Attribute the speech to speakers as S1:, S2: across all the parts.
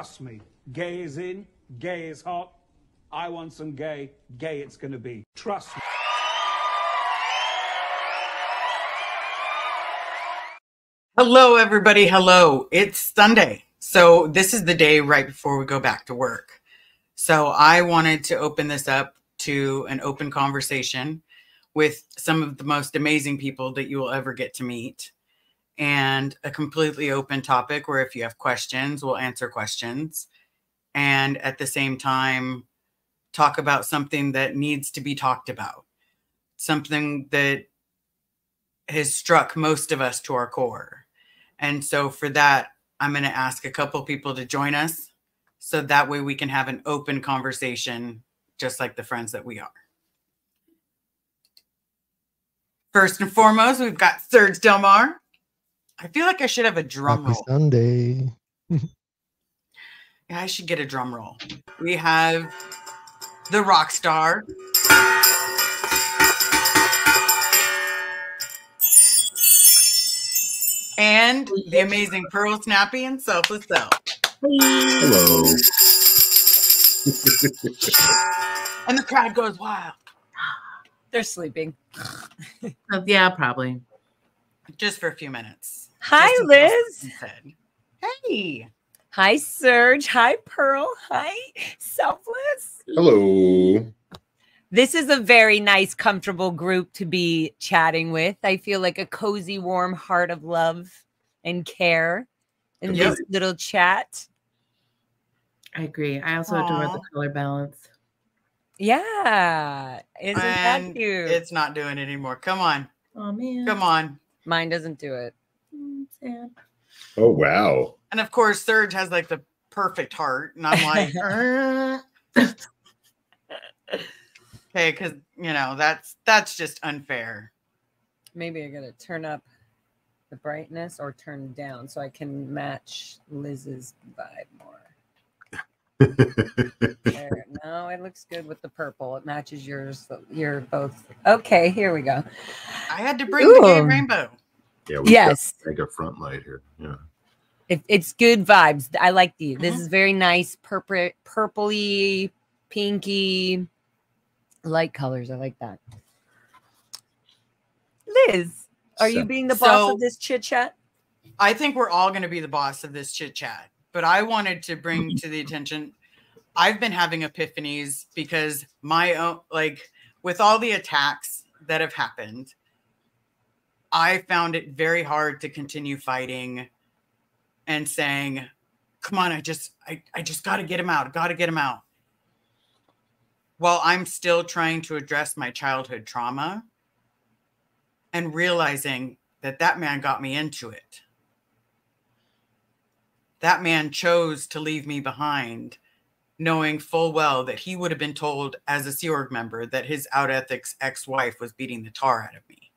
S1: Trust me, gay is in, gay is hot. I want some gay, gay it's gonna be. Trust me.
S2: Hello, everybody. Hello. It's Sunday. So this is the day right before we go back to work. So I wanted to open this up to an open conversation with some of the most amazing people that you will ever get to meet, and a completely open topic where if you have questions, we'll answer questions. And at the same time, talk about something that needs to be talked about, something that has struck most of us to our core. And so for that, I'm going to ask a couple people to join us so that way we can have an open conversation, just like the friends that we are. First and foremost, we've got Serge Delmar. I feel like I should have a drum roll.
S3: Sunday.
S2: Yeah, I should get a drum roll. We have the rock star. And the amazing Pearl Snappy and Selfless Self.
S4: Hello.
S2: And the crowd goes wild.
S5: They're sleeping.
S6: Yeah, probably.
S2: Just for a few minutes.
S5: Hi, Liz.
S2: Hey.
S5: Hi, Serge. Hi, Pearl. Hi, Selfless.
S4: Hello.
S5: This is a very nice, comfortable group to be chatting with. I feel like a cozy, warm heart of love and care in this little chat.
S6: I agree. I also adore the color balance.
S5: Yeah. Isn't that cute?
S2: It's not doing it anymore. Come on.
S6: Oh, man.
S2: Come on.
S5: Mine doesn't do it.
S6: Sad.
S4: Oh, wow.
S2: And of course, Serge has like the perfect heart. And I'm like, okay, because, you know, that's just unfair.
S5: Maybe I got to turn up the brightness or turn down so I can match Liz's vibe more. There. No, it looks good with the purple. It matches yours. You're both. Okay, here we go.
S2: I had to bring the gay rainbow.
S4: Yeah, we got like a front light here. Yeah.
S5: It's good vibes. I like these. This is very nice, purpley, pinky, light colors. I like that. Liz, are you being the boss of this chit chat?
S2: I think we're all going to be the boss of this chit chat. But I wanted to bring to the attention, I've been having epiphanies because my own, like with all the attacks that have happened, I found it very hard to continue fighting and saying, come on, I just got to get him out. Got to get him out. While I'm still trying to address my childhood trauma and realizing that that man got me into it. That man chose to leave me behind, knowing full well that he would have been told as a Sea Org member that his out ethics ex-wife was beating the tar out of me.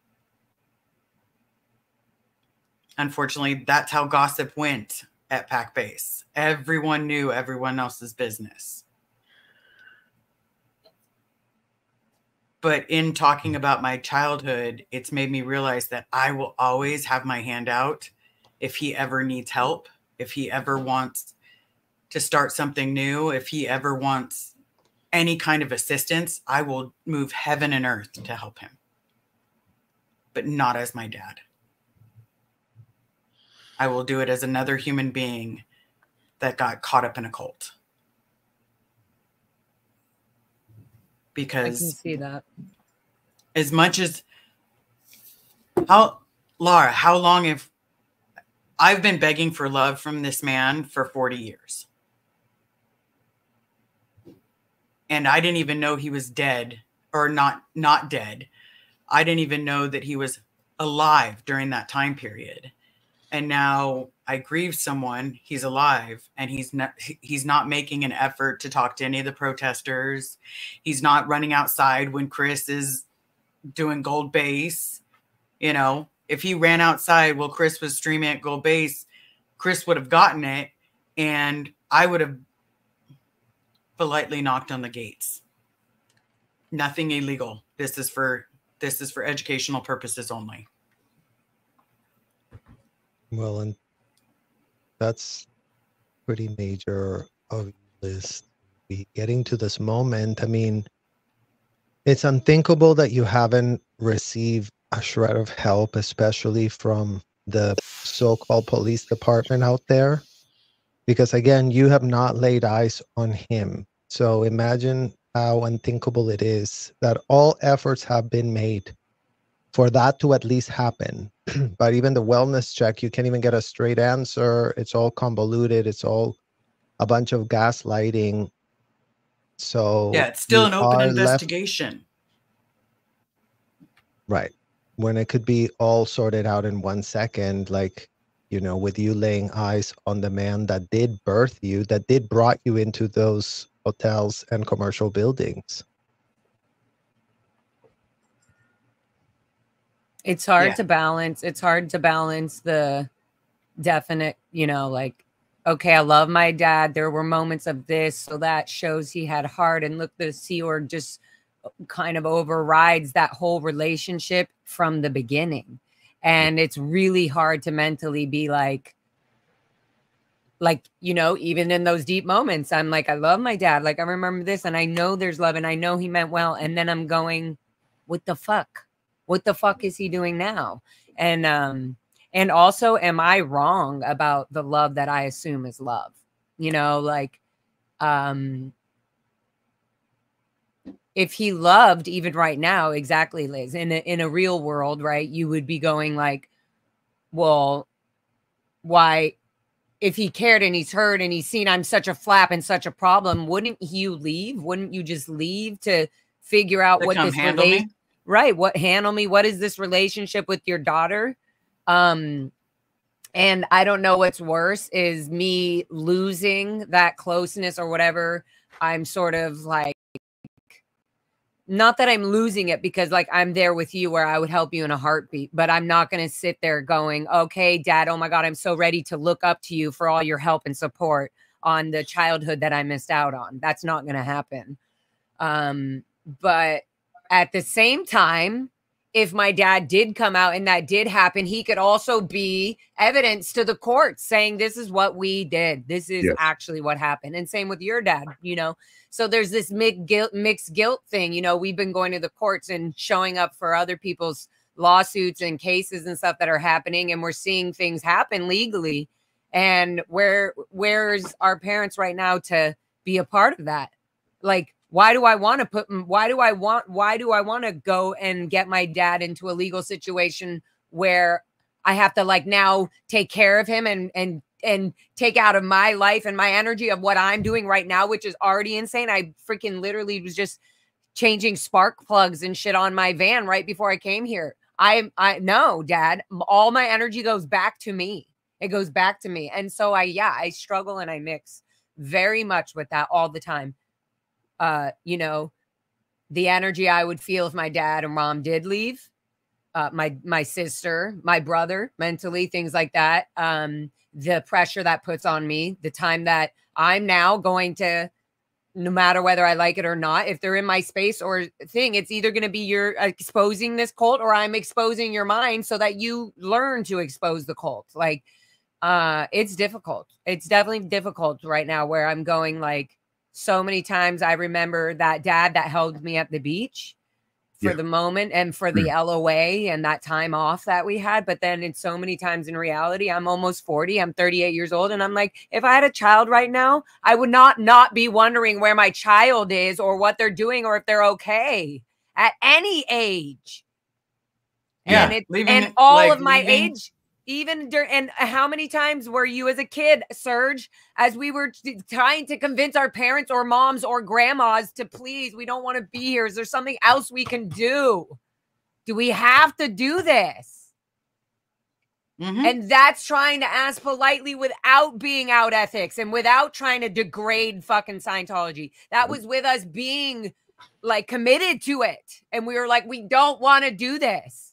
S2: Unfortunately, that's how gossip went at Pac Base. Everyone knew everyone else's business. But in talking about my childhood, it's made me realize that I will always have my hand out if he ever needs help. If he ever wants to start something new, if he ever wants any kind of assistance, I will move heaven and earth to help him. But not as my dad. I will do it as another human being that got caught up in a cult. Because
S5: I can see that.
S2: As much as Laura, how long have I've been begging for love from this man for 40 years. And I didn't even know he was dead or not dead. I didn't even know that he was alive during that time period. And now I grieve someone, he's alive, and he's not making an effort to talk to any of the protesters. He's not running outside when Chris is doing Gold Base, you know. If he ran outside while Chris was streaming at Gold Base, Chris would have gotten it, and I would have politely knocked on the gates. Nothing illegal. This is for educational purposes only.
S3: Well, and that's pretty major of your list. Be getting to this moment. I mean, it's unthinkable that you haven't received a shred of help, especially from the so-called police department out there. Because again, you have not laid eyes on him. So imagine how unthinkable it is that all efforts have been made for that to at least happen. But even the wellness check, you can't even get a straight answer. It's all convoluted. It's all a bunch of gaslighting. So
S2: Yeah, it's still
S3: you
S2: an open
S3: are left,
S2: investigation.
S3: right, when it could be all sorted out in 1 second, like, you know, with you laying eyes on the man that did birth you, that did brought you into those hotels and commercial buildings.
S5: It's hard
S2: Yeah.
S5: to balance. It's hard to balance the definite, you know, like, okay, I love my dad. There were moments of this, so that shows he had heart. And look, the Sea Org just kind of overrides that whole relationship from the beginning. And it's really hard to mentally be like, you know, even in those deep moments, I'm like, I love my dad. Like, I remember this, and I know there's love, and I know he meant well. And then I'm going, what the fuck? What the fuck is he doing now? And also, am I wrong about the love that I assume is love? You know, like, if he loved even right now, exactly, Liz, in a real world, right, you would be going like, well, why, if he cared and he's heard and he's seen I'm such a flap and such a problem, wouldn't you leave? Wouldn't you just leave to figure out
S2: To
S5: what
S2: come
S5: this
S2: handle me?
S5: Right. What handle me? What is this relationship with your daughter? And I don't know what's worse is me losing that closeness or whatever. I'm sort of like, not that I'm losing it, because like I'm there with you where I would help you in a heartbeat, but I'm not going to sit there going, okay, Dad, oh my God, I'm so ready to look up to you for all your help and support on the childhood that I missed out on. That's not going to happen. But at the same time, if my dad did come out and that did happen, he could also be evidence to the court saying this is what we did. This is actually what happened. And same with your dad, you know. So there's this mixed guilt thing. You know, we've been going to the courts and showing up for other people's lawsuits and cases and stuff that are happening. And we're seeing things happen legally. And where's our parents right now to be a part of that? Like, why do I want to go and get my dad into a legal situation where I have to like now take care of him and take out of my life and my energy of what I'm doing right now, which is already insane. I freaking literally was just changing spark plugs and shit on my van right before I came here. I no, Dad, all my energy goes back to me. It goes back to me. And so I struggle and I mix very much with that all the time. You know, the energy I would feel if my dad or mom did leave, my sister, my brother, mentally, things like that. The pressure that puts on me, the time that I'm now going to, no matter whether I like it or not, if they're in my space or thing, it's either going to be you're exposing this cult or I'm exposing your mind so that you learn to expose the cult. Like, it's difficult. It's definitely difficult right now where I'm going like, so many times I remember that dad that held me at the beach for the moment and for the LOA and that time off that we had. But then it's so many times in reality, I'm almost 40, I'm 38 years old. And I'm like, if I had a child right now, I would not be wondering where my child is or what they're doing or if they're okay at any age.
S2: Yeah.
S5: And all of my age, even during, and how many times were you as a kid, Serge, as we were trying to convince our parents or moms or grandmas to please, we don't want to be here. Is there something else we can do? Do we have to do this? And that's trying to ask politely without being out ethics and without trying to degrade fucking Scientology. That was with us being like committed to it. And we were like, we don't want to do this.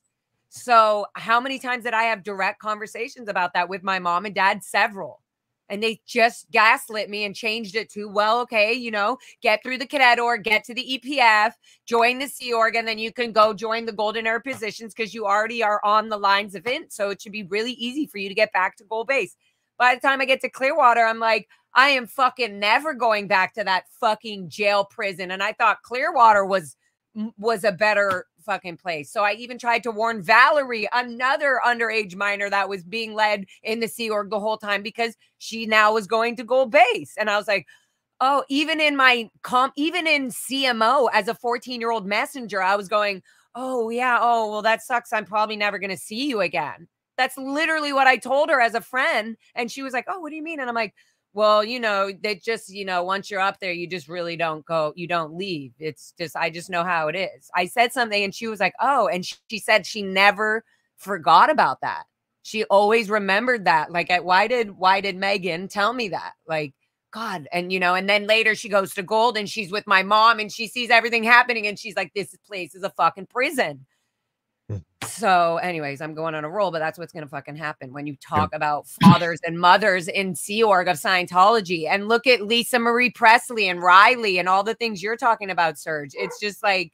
S5: So how many times did I have direct conversations about that with my mom and dad? Several. And they just gaslit me and changed it to, well, okay, you know, get through the cadet org, get to the EPF, join the Sea Org, and then you can go join the Golden Era positions because you already are on the lines of it. So it should be really easy for you to get back to Gold Base. By the time I get to Clearwater, I'm like, I am fucking never going back to that fucking jail prison. And I thought Clearwater was a better fucking place. So I even tried to warn Valerie, another underage minor that was being led in the Sea Org the whole time, because she now was going to Gold Base. And I was like, oh, even in CMO as a 14-year-old messenger, I was going, oh yeah, oh, well, that sucks. I'm probably never going to see you again. That's literally what I told her as a friend. And she was like, oh, what do you mean? And I'm like, well, they just, once you're up there, you just really don't go, you don't leave. It's just, I just know how it is. I said something and she was like, oh, and she said she never forgot about that. She always remembered that. Like, why did Megan tell me that? Like, God. And, and then later she goes to Gold and she's with my mom and she sees everything happening and she's like, this place is a fucking prison. So anyways, I'm going on a roll, but that's what's going to fucking happen when you talk about fathers and mothers in Sea Org of Scientology. And look at Lisa Marie Presley and Riley and all the things you're talking about, Serge. It's just like,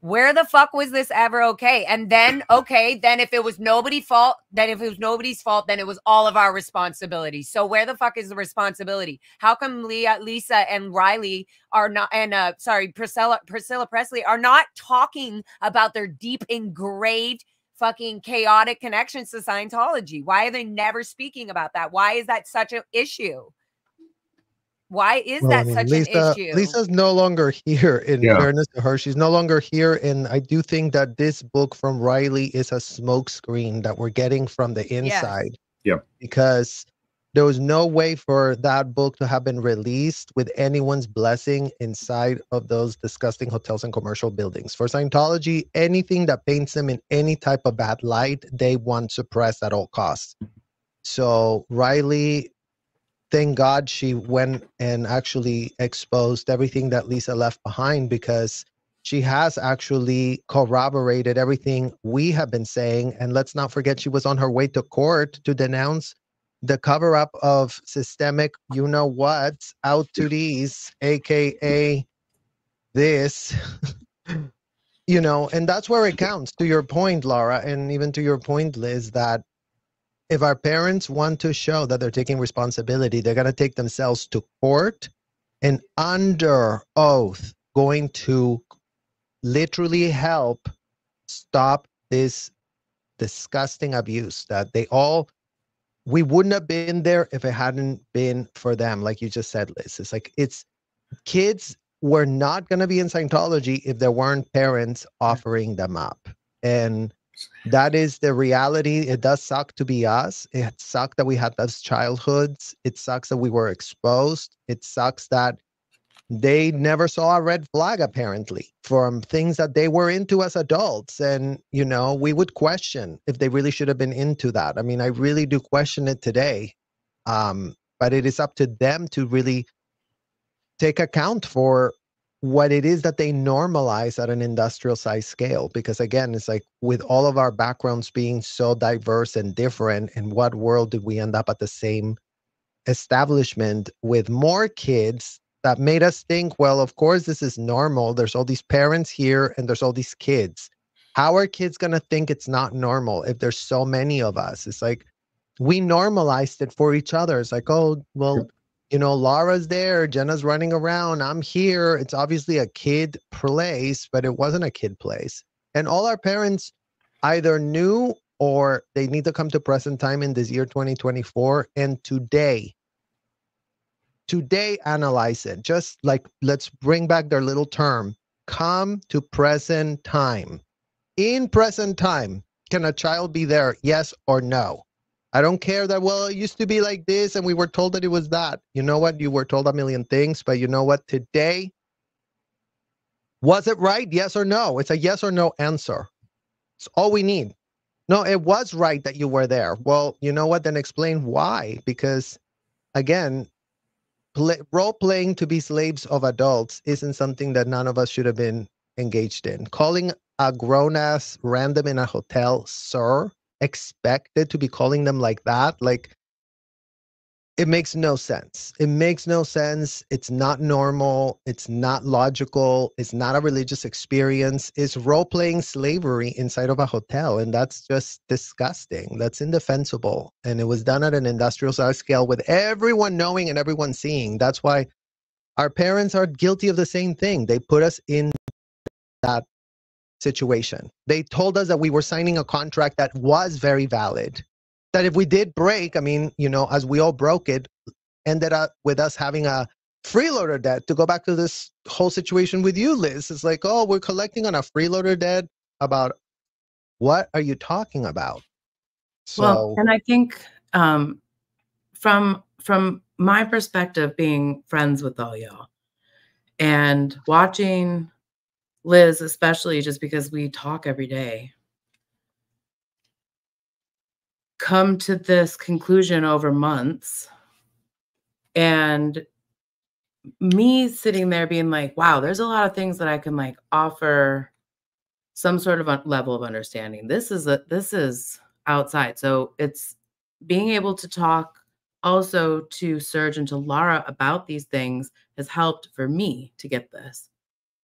S5: where the fuck was this ever okay? And then, then if it was nobody's fault, then it was all of our responsibility. So where the fuck is the responsibility? How come Lisa and Riley are not, and Priscilla Presley are not talking about their deep engraved fucking chaotic connections to Scientology? Why are they never speaking about that? Why is that such an issue? Why is that such an issue?
S3: Lisa's no longer here, in fairness to her. She's no longer here. And I do think that this book from Riley is a smokescreen that we're getting from the inside.
S4: Yep.
S3: Because there was no way for that book to have been released with anyone's blessing inside of those disgusting hotels and commercial buildings. For Scientology, anything that paints them in any type of bad light, they want suppressed at all costs. So Riley, thank God she went and actually exposed everything that Lisa left behind, because she has actually corroborated everything we have been saying. And let's not forget, she was on her way to court to denounce the cover-up of systemic you-know-what out to these, aka this, and that's where it counts. To your point, Laura, and even to your point, Liz, that if our parents want to show that they're taking responsibility, they're going to take themselves to court and under oath going to literally help stop this disgusting abuse that we wouldn't have been there if it hadn't been for them. Like you just said, Liz, it's kids were not going to be in Scientology if there weren't parents offering them up. And that is the reality. It does suck to be us. It sucks that we had those childhoods. It sucks that we were exposed. It sucks that they never saw a red flag, apparently, from things that they were into as adults. And, we would question if they really should have been into that. I mean, I really do question it today. But it is up to them to really take account for what it is that they normalize at an industrial size scale. Because again, it's like, with all of our backgrounds being so diverse and different, in what world did we end up at the same establishment with more kids that made us think, well, of course this is normal. There's all these parents here and there's all these kids. How are kids going to think it's not normal if there's so many of us? It's like, we normalized it for each other. It's like, oh, well, Laura's there, Jenna's running around, I'm here. It's obviously a kid place, but it wasn't a kid place. And all our parents either knew or they need to come to present time in this year 2024 and today analyze it. Just like, let's bring back their little term, come to present time. In present time, can a child be there? Yes or no? I don't care that, well, it used to be like this and we were told that it was that. You know what? You were told a million things, but you know what? Today, was it right? Yes or no? It's a yes or no answer. It's all we need. No, it was right that you were there. Well, you know what? Then explain why. Because again, role-playing to be slaves of adults isn't something that none of us should have been engaged in. Calling a grown-ass random in a hotel, sir, expected to be calling them like that. Like, It makes no sense. It makes no sense. It's not normal. It's not logical. It's not a religious experience. It's role-playing slavery inside of a hotel. And that's just disgusting. That's indefensible. And it was done at an industrial size scale with everyone knowing and everyone seeing. That's why our parents are guilty of the same thing. They put us in that situation. They told us that we were signing a contract that was very valid. That if we did break, I mean, you know, as we all broke it, ended up with us having a freeloader debt. To go back to this whole situation with you, Liz, it's like, oh, we're collecting on a freeloader debt. About what are you talking about? So,
S6: well, and I think from my perspective, being friends with all y'all and watching Liz, especially just because we talk every day, come to this conclusion over months, and me sitting there being like, wow, there's a lot of things that I can like offer some sort of a level of understanding. This is outside. So it's being able to talk also to Serge and to Lara about these things has helped for me to get this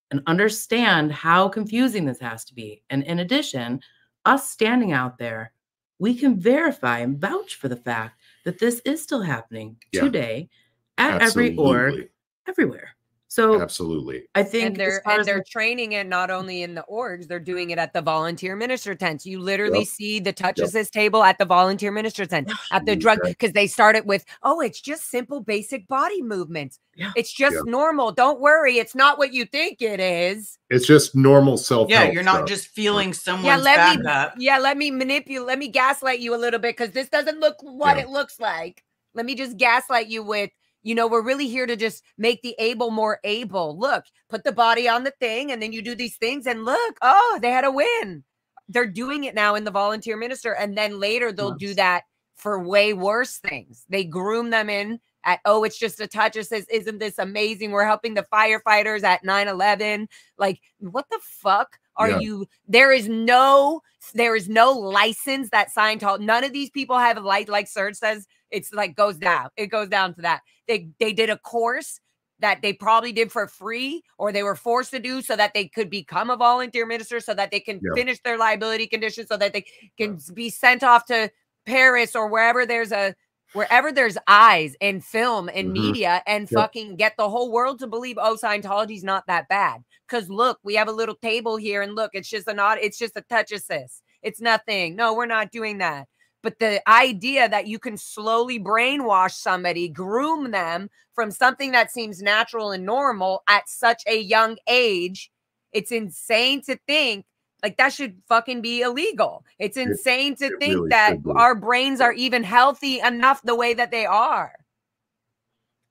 S6: and understand how confusing this has to be. And in addition, us standing out there, we can verify and vouch for the fact that this is still happening today at every org, everywhere. So
S4: absolutely,
S6: I think
S5: and they're training it not only in the orgs, they're doing it at the volunteer minister tents. You literally see the touch assist table at the volunteer minister tent, at the drug, because they start it with, oh, it's just simple, basic body movements. It's just normal. Don't worry. It's not what you think it is.
S4: It's just normal self-help.
S2: Yeah, you're not just feeling someone's
S5: back
S2: up.
S5: Yeah, let me manipulate, let me gaslight you a little bit, because this doesn't look what it looks like. Let me just gaslight you with, you know, we're really here to just make the able more able. Look, put the body on the thing, and then you do these things, and look, oh, they had a win. They're doing it now in the volunteer minister, and then later they'll do that for way worse things. They groom them in at, oh, it's just a touch assist. Isn't this amazing? We're helping the firefighters at 9/11. Like, what the fuck are you? There is no license that Scientology. None of these people have a like Serge says. It's like goes down. It goes down to that. They did a course that they probably did for free, or they were forced to do so that they could become a volunteer minister, so that they can finish their liability conditions, so that they can be sent off to Paris or wherever there's eyes and film and media, and fucking get the whole world to believe, oh, Scientology's not that bad. Because look, we have a little table here, and look, it's just a touch assist. It's nothing. No, we're not doing that. But the idea that you can slowly brainwash somebody, groom them from something that seems natural and normal at such a young age, it's insane to think like that should fucking be illegal. It's insane to think really that our brains are even healthy enough the way that they are.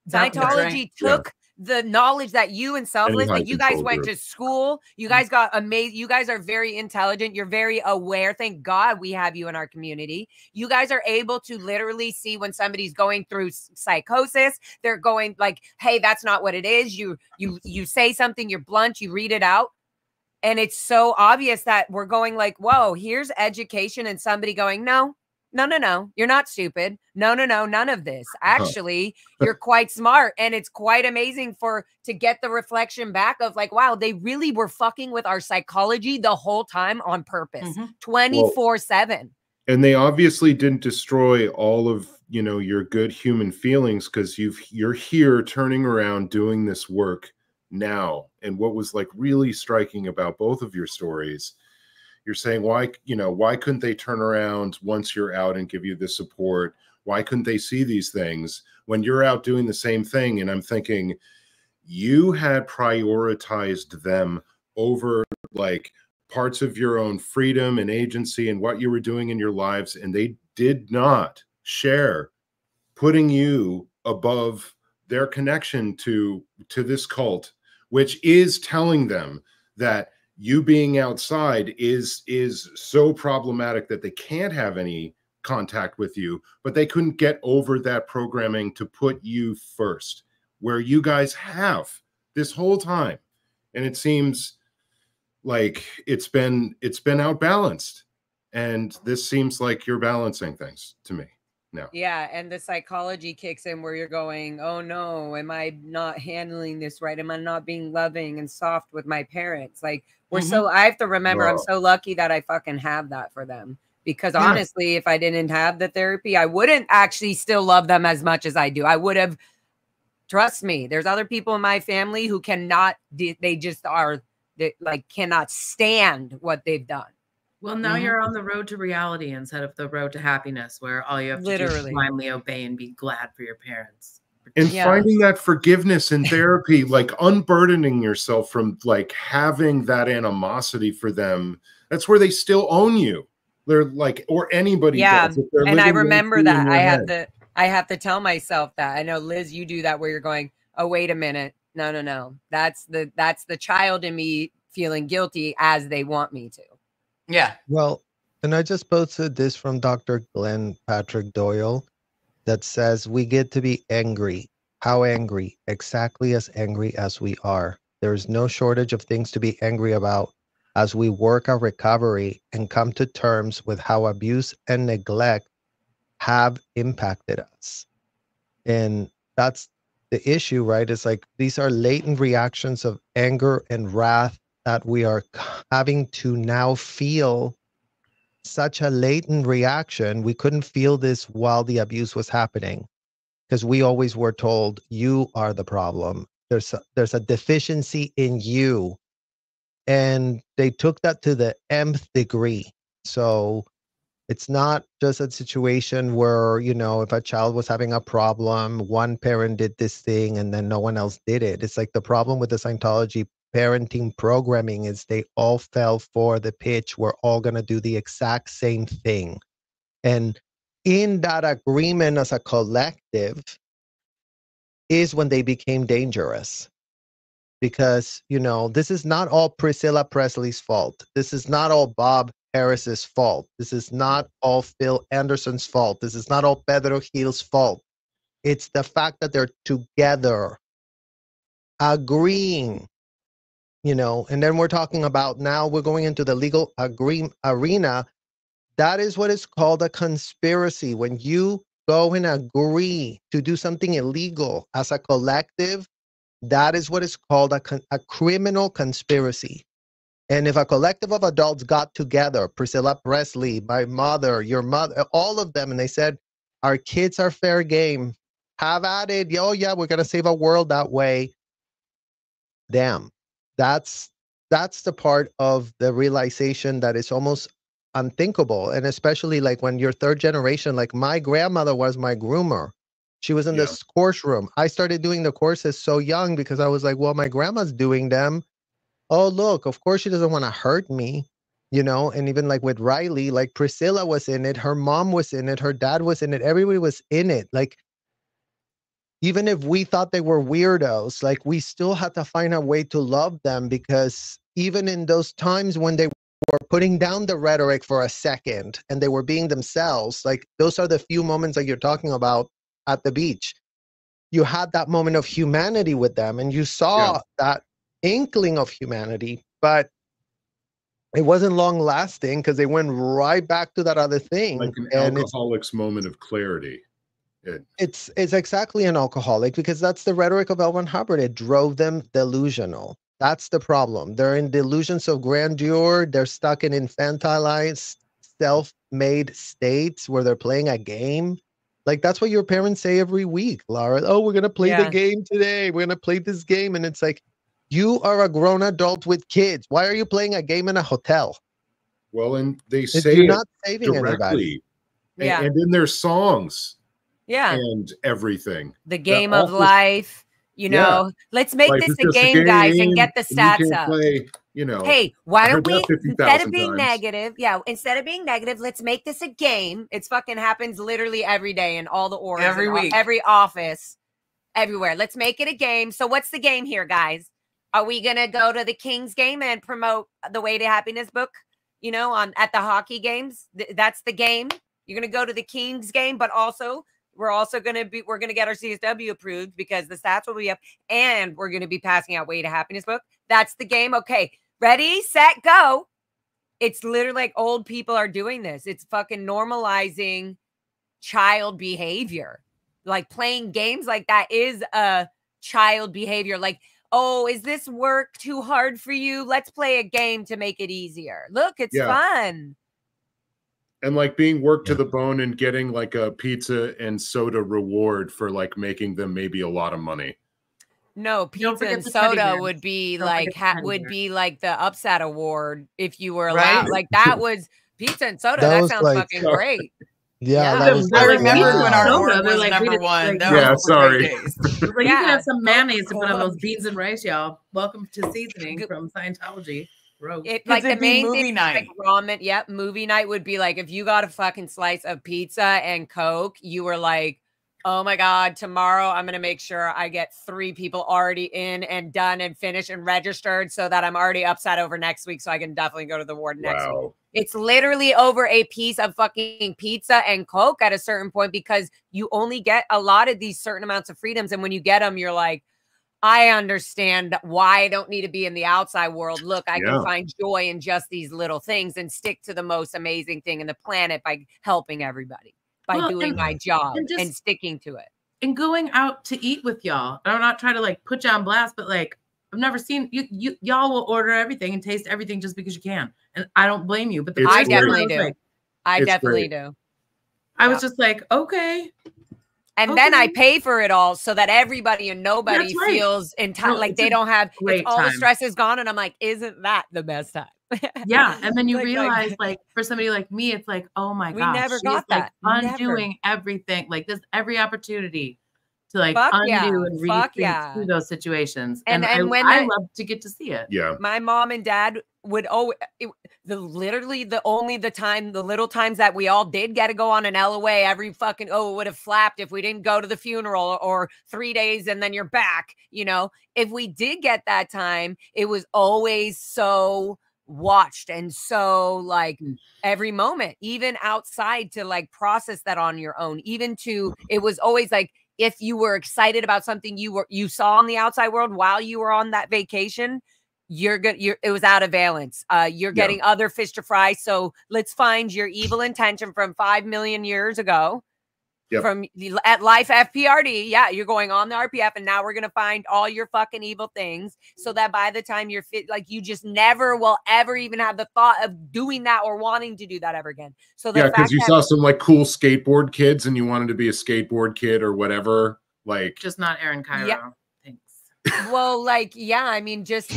S5: Scientology took the knowledge that you and Selfless, like you guys went to school, you guys got amazing, you guys are very intelligent, you're very aware. Thank God we have you in our community. You guys are able to literally see when somebody's going through psychosis. They're going like, hey, that's not what it is. You say something, you're blunt, you read it out. And it's so obvious that we're going like, whoa, here's education, and somebody going, no, you're not stupid. No, none of this. Actually, you're quite smart. And it's quite amazing to get the reflection back of like, wow, they really were fucking with our psychology the whole time on purpose, 24/7.
S4: And they obviously didn't destroy all of, you know, your good human feelings, because you're here turning around doing this work now. And what was like really striking about both of your stories, you're saying, why couldn't they turn around once you're out and give you the support? Why couldn't they see these things when you're out doing the same thing? And I'm thinking, you had prioritized them over like parts of your own freedom and agency and what you were doing in your lives. And they did not share putting you above their connection to this cult, which is telling them that you being outside is so problematic that they can't have any contact with you, but they couldn't get over that programming to put you first, where you guys have this whole time. And it seems like it's been outbalanced. And this seems like you're balancing things to me. No.
S5: Yeah, and the psychology kicks in where you're going, oh no, am I not handling this right? Am I not being loving and soft with my parents? Like I have to remember, I'm so lucky that I fucking have that for them. Because honestly, if I didn't have the therapy, I wouldn't actually still love them as much as I do. I would have, trust me, there's other people in my family who cannot, they just are, they like cannot stand what they've done.
S6: Well, now you're on the road to reality instead of the road to happiness, where all you have to do is blindly obey and be glad for your parents.
S4: And finding that forgiveness in therapy, like unburdening yourself from like having that animosity for them. That's where they still own you. They're like, or anybody does. If they're
S5: and I
S4: living
S5: remember that
S4: I
S5: have to tell myself that. I know, Liz, you do that where you're going, oh, wait a minute. No. That's the child in me feeling guilty as they want me to.
S2: Yeah.
S3: Well, and I just posted this from Dr. Glenn Patrick Doyle that says we get to be angry. How angry? Exactly as angry as we are. There's no shortage of things to be angry about as we work our recovery and come to terms with how abuse and neglect have impacted us. And that's the issue, right? It's like these are latent reactions of anger and wrath that we are having to now feel. Such a latent reaction. We couldn't feel this while the abuse was happening because we always were told you are the problem. There's a deficiency in you. And they took that to the nth degree. So it's not just a situation where, you know, if a child was having a problem, one parent did this thing and then no one else did it. It's like the problem with the Scientology parenting programming is they all fell for the pitch. We're all going to do the exact same thing. And in that agreement as a collective is when they became dangerous. Because, you know, this is not all Priscilla Presley's fault. This is not all Bob Harris's fault. This is not all Phil Anderson's fault. This is not all Pedro Gil's fault. It's the fact that they're together, agreeing, you know, and then we're talking about now we're going into the legal arena. That is what is called a conspiracy. When you go and agree to do something illegal as a collective, that is what is called a criminal conspiracy. And if a collective of adults got together, Priscilla Presley, my mother, your mother, all of them, and they said, our kids are fair game, have at it. Oh, yeah, we're going to save a world that way. Damn, that's the part of the realization that is almost unthinkable. And especially like when you're third generation, like my grandmother was my groomer. She was in this course room. I started doing the courses so young because I was like, well, my grandma's doing them. Oh, look, of course she doesn't want to hurt me, you know? And even like with Riley, like Priscilla was in it, her mom was in it, her dad was in it, everybody was in it. Like, even if we thought they were weirdos, like we still had to find a way to love them because even in those times when they were putting down the rhetoric for a second and they were being themselves, like those are the few moments that you're talking about at the beach. You had that moment of humanity with them and you saw that inkling of humanity, but it wasn't long lasting because they went right back to that other thing.
S4: Like an alcoholic's moment of clarity.
S3: It's exactly an alcoholic because that's the rhetoric of L. Ron Hubbard. It drove them delusional. That's the problem. They're in delusions of grandeur. They're stuck in infantilized, self-made states where they're playing a game. Like that's what your parents say every week, Laura. Oh, we're going to play the game today. We're going to play this game. And it's like, you are a grown adult with kids. Why are you playing a game in a hotel?
S4: Well, and they say
S3: you're
S4: it
S3: not saving
S4: directly.
S5: Anybody.
S4: And in their songs.
S5: Yeah.
S4: And everything.
S5: The game of life. You know, let's make this a game, guys, and get the stats up.
S4: Play, you know,
S5: hey, why don't we, instead of being negative, let's make this a game. It's fucking happens literally every day in all the orgs,
S2: every week,
S5: every office, everywhere. Let's make it a game. So what's the game here, guys? Are we going to go to the Kings game and promote the Way to Happiness book, you know, at the hockey games? That's the game. You're going to go to the Kings game, but also we're going to get our CSW approved because the stats will be up and we're going to be passing out Way to Happiness book. That's the game. Okay. Ready, set, go. It's literally like old people are doing this. It's fucking normalizing child behavior. Like playing games like that is a child behavior. Like, oh, is this work too hard for you? Let's play a game to make it easier. Look, it's fun.
S4: And like being worked to the bone and getting like a pizza and soda reward for like making them maybe a lot of money.
S5: No, pizza and soda would be like would be like the upset award if you were allowed. Like that was pizza and soda. That sounds like, fucking great.
S3: Yeah, that was
S2: I
S3: like,
S2: remember
S3: wow.
S2: when our award was like, number one. That was
S4: sorry.
S6: Like, you can have some mayonnaise to put on those beans and rice, y'all. Welcome to seasoning from Scientology.
S5: It, like the main movie thing, night. Like ramen. Yep, movie night would be like if you got a fucking slice of pizza and Coke, you were like, oh my God, tomorrow I'm going to make sure I get 3 people already in and done and finished and registered so that I'm already upset over next week so I can definitely go to the ward next week. It's literally over a piece of fucking pizza and Coke at a certain point because you only get a lot of these certain amounts of freedoms. And when you get them, you're like, I understand why I don't need to be in the outside world. Look, I can find joy in just these little things and stick to the most amazing thing in the planet by helping everybody. By doing my job and sticking to it.
S6: And going out to eat with y'all. I'm not trying to like put you on blast, but like I've never seen y'all will order everything and taste everything just because you can. And I don't blame you. But
S5: I definitely do. Like, I definitely do.
S6: I was just like, okay.
S5: And then I pay for it all so that everybody and nobody feels entitled, like they don't have all the stress is gone. And I'm like, isn't that the best time?
S6: Yeah. And then you realize like for somebody like me, it's like, oh my gosh,
S5: we never got that.
S6: Like, undoing everything, like this every opportunity to like undo and rethink through those situations. And when I love to get to see it.
S4: Yeah.
S5: My mom and dad would the little times that we all did get to go on an LOA every fucking, it would have flapped if we didn't go to the funeral or 3 days and then you're back. You know, if we did get that time, it was always so watched and so like every moment, even outside to like process that on your own, even to, it was always like, if you were excited about something you saw in the outside world while you were on that vacation, you're good. It was out of balance. You're getting other fish to fry. So let's find your evil intention from 5 million years ago. From at Life FPRD. Yeah, you're going on the RPF, and now we're gonna find all your fucking evil things, so that by the time you're fit, like you just never will ever even have the thought of doing that or wanting to do that ever again. So
S4: because you saw some like cool skateboard kids, and you wanted to be a skateboard kid or whatever. Like
S6: just not Aaron Cairo.
S5: Yeah. Well, like, I mean, just,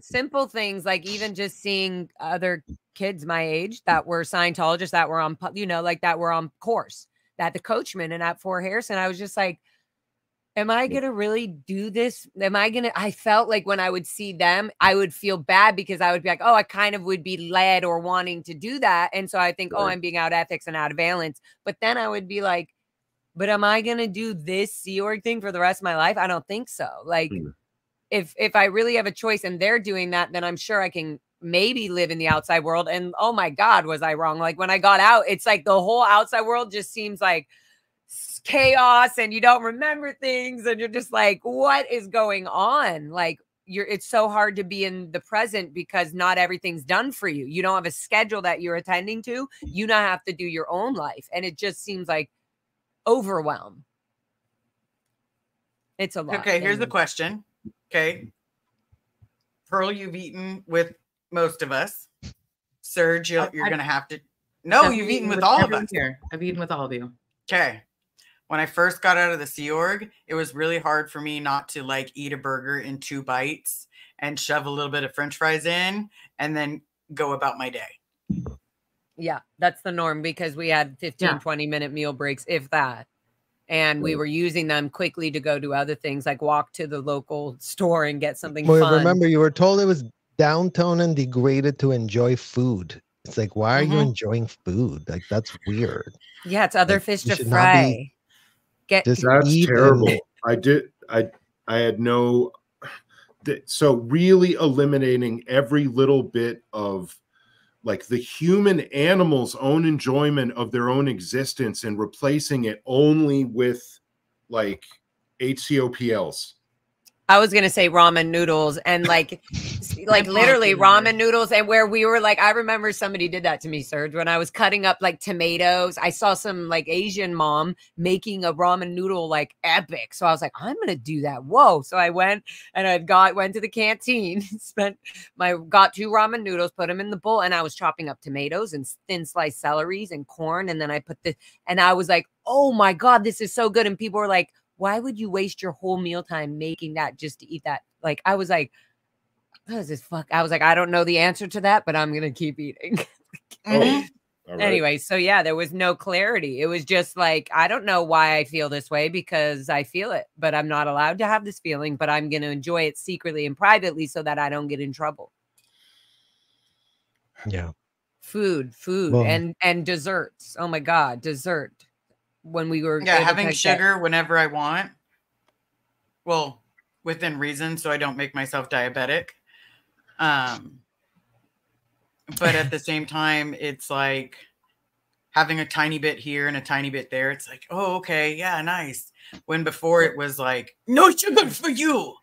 S5: simple things, like even just seeing other kids my age that were Scientologists that were on, like that were on course, that the coachman and at Fort Harrison, I was just like, am I going to really do this? I felt like when I would see them, I would feel bad because I would be like, I kind of would be led or wanting to do that. And so I think, I'm being out ethics and out of balance. But then I would be like, but am I going to do this Sea Org thing for the rest of my life? I don't think so. Like, if I really have a choice and they're doing that, then I'm sure I can maybe live in the outside world. And oh my God, was I wrong? Like when I got out, it's like the whole outside world just seems like chaos and you don't remember things. And you're just like, what is going on? Like it's so hard to be in the present because not everything's done for you. You don't have a schedule that you're attending to. You now have to do your own life. And it just seems like overwhelm. It's a lot.
S2: Okay, here's the question. Okay. Pearl, you've eaten with most of us. Serge, you're going to have to. No, you've eaten with all of us.
S6: Here. I've eaten with all of you.
S2: Okay. When I first got out of the Sea Org, it was really hard for me not to like eat a burger in 2 bites and shove a little bit of French fries in and then go about my day.
S5: Yeah, that's the norm because we had 15, 20-minute meal breaks, if that. And we were using them quickly to go do other things, like walk to the local store and get something fun.
S3: Remember, you were told it was downtown and degraded to enjoy food. It's like, why are you enjoying food? Like, that's weird.
S5: Yeah, it's other fish to fry.
S4: That's terrible. I had no. So really eliminating every little bit of like the human animal's own enjoyment of their own existence and replacing it only with like HCOPLs.
S5: I was gonna say ramen noodles and like literally ramen noodles, and where we were like, I remember somebody did that to me, Serge, when I was cutting up like tomatoes. I saw some like Asian mom making a ramen noodle like epic, so I was like, I'm gonna do that. Whoa! So I went and went to the canteen, got 2 ramen noodles, put them in the bowl, and I was chopping up tomatoes and thin sliced celeries and corn, and then I put and I was like, oh my god, this is so good, and people were like, why would you waste your whole mealtime making that just to eat that? Like, I was like, what is this fuck? I was like, I don't know the answer to that, but I'm going to keep eating.
S4: Right.
S5: Anyway, so yeah, there was no clarity. It was just like, I don't know why I feel this way because I feel it, but I'm not allowed to have this feeling, but I'm going to enjoy it secretly and privately so that I don't get in trouble.
S3: Yeah.
S5: Food, well, and desserts. Oh my God, dessert. When we were
S2: having sugar whenever I want. Well, within reason, so I don't make myself diabetic. But at the same time, it's like having a tiny bit here and a tiny bit there. It's like, oh, okay, yeah, nice. When before it was like, no sugar for you.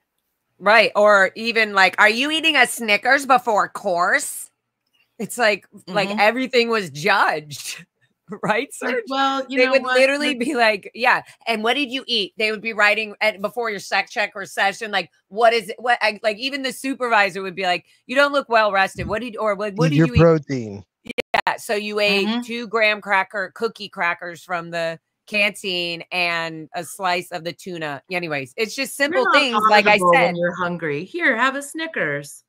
S5: Right. Or even like, are you eating a Snickers before course? It's like everything was judged. Right, Serge?
S6: Like, well,
S5: they would literally be like, yeah. And what did you eat? They would be writing before your sex check or session, like, what is it? Like even the supervisor would be like, you don't look well rested. What did you eat?
S3: Protein.
S5: Yeah. So you ate 2 graham cookie crackers from the canteen and a slice of the tuna. Anyways, it's just simple things. Like I said,
S6: when you're hungry, here, have a Snickers.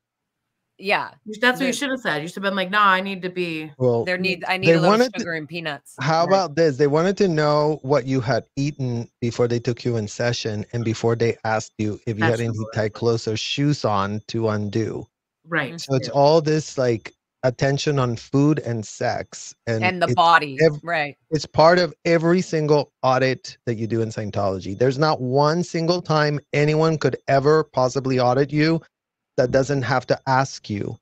S5: Yeah,
S6: that's what you should have said. You should have been like, "No, I need to be."
S3: Well,
S5: I need a little sugar and peanuts.
S3: How about this? They wanted to know what you had eaten before they took you in session, and before they asked you if you had any tight clothes or shoes on to undo.
S6: Right.
S3: So it's all this like attention on food and sex
S5: and the body. Right.
S3: It's part of every single audit that you do in Scientology. There's not one single time anyone could ever possibly audit you that doesn't have to ask you,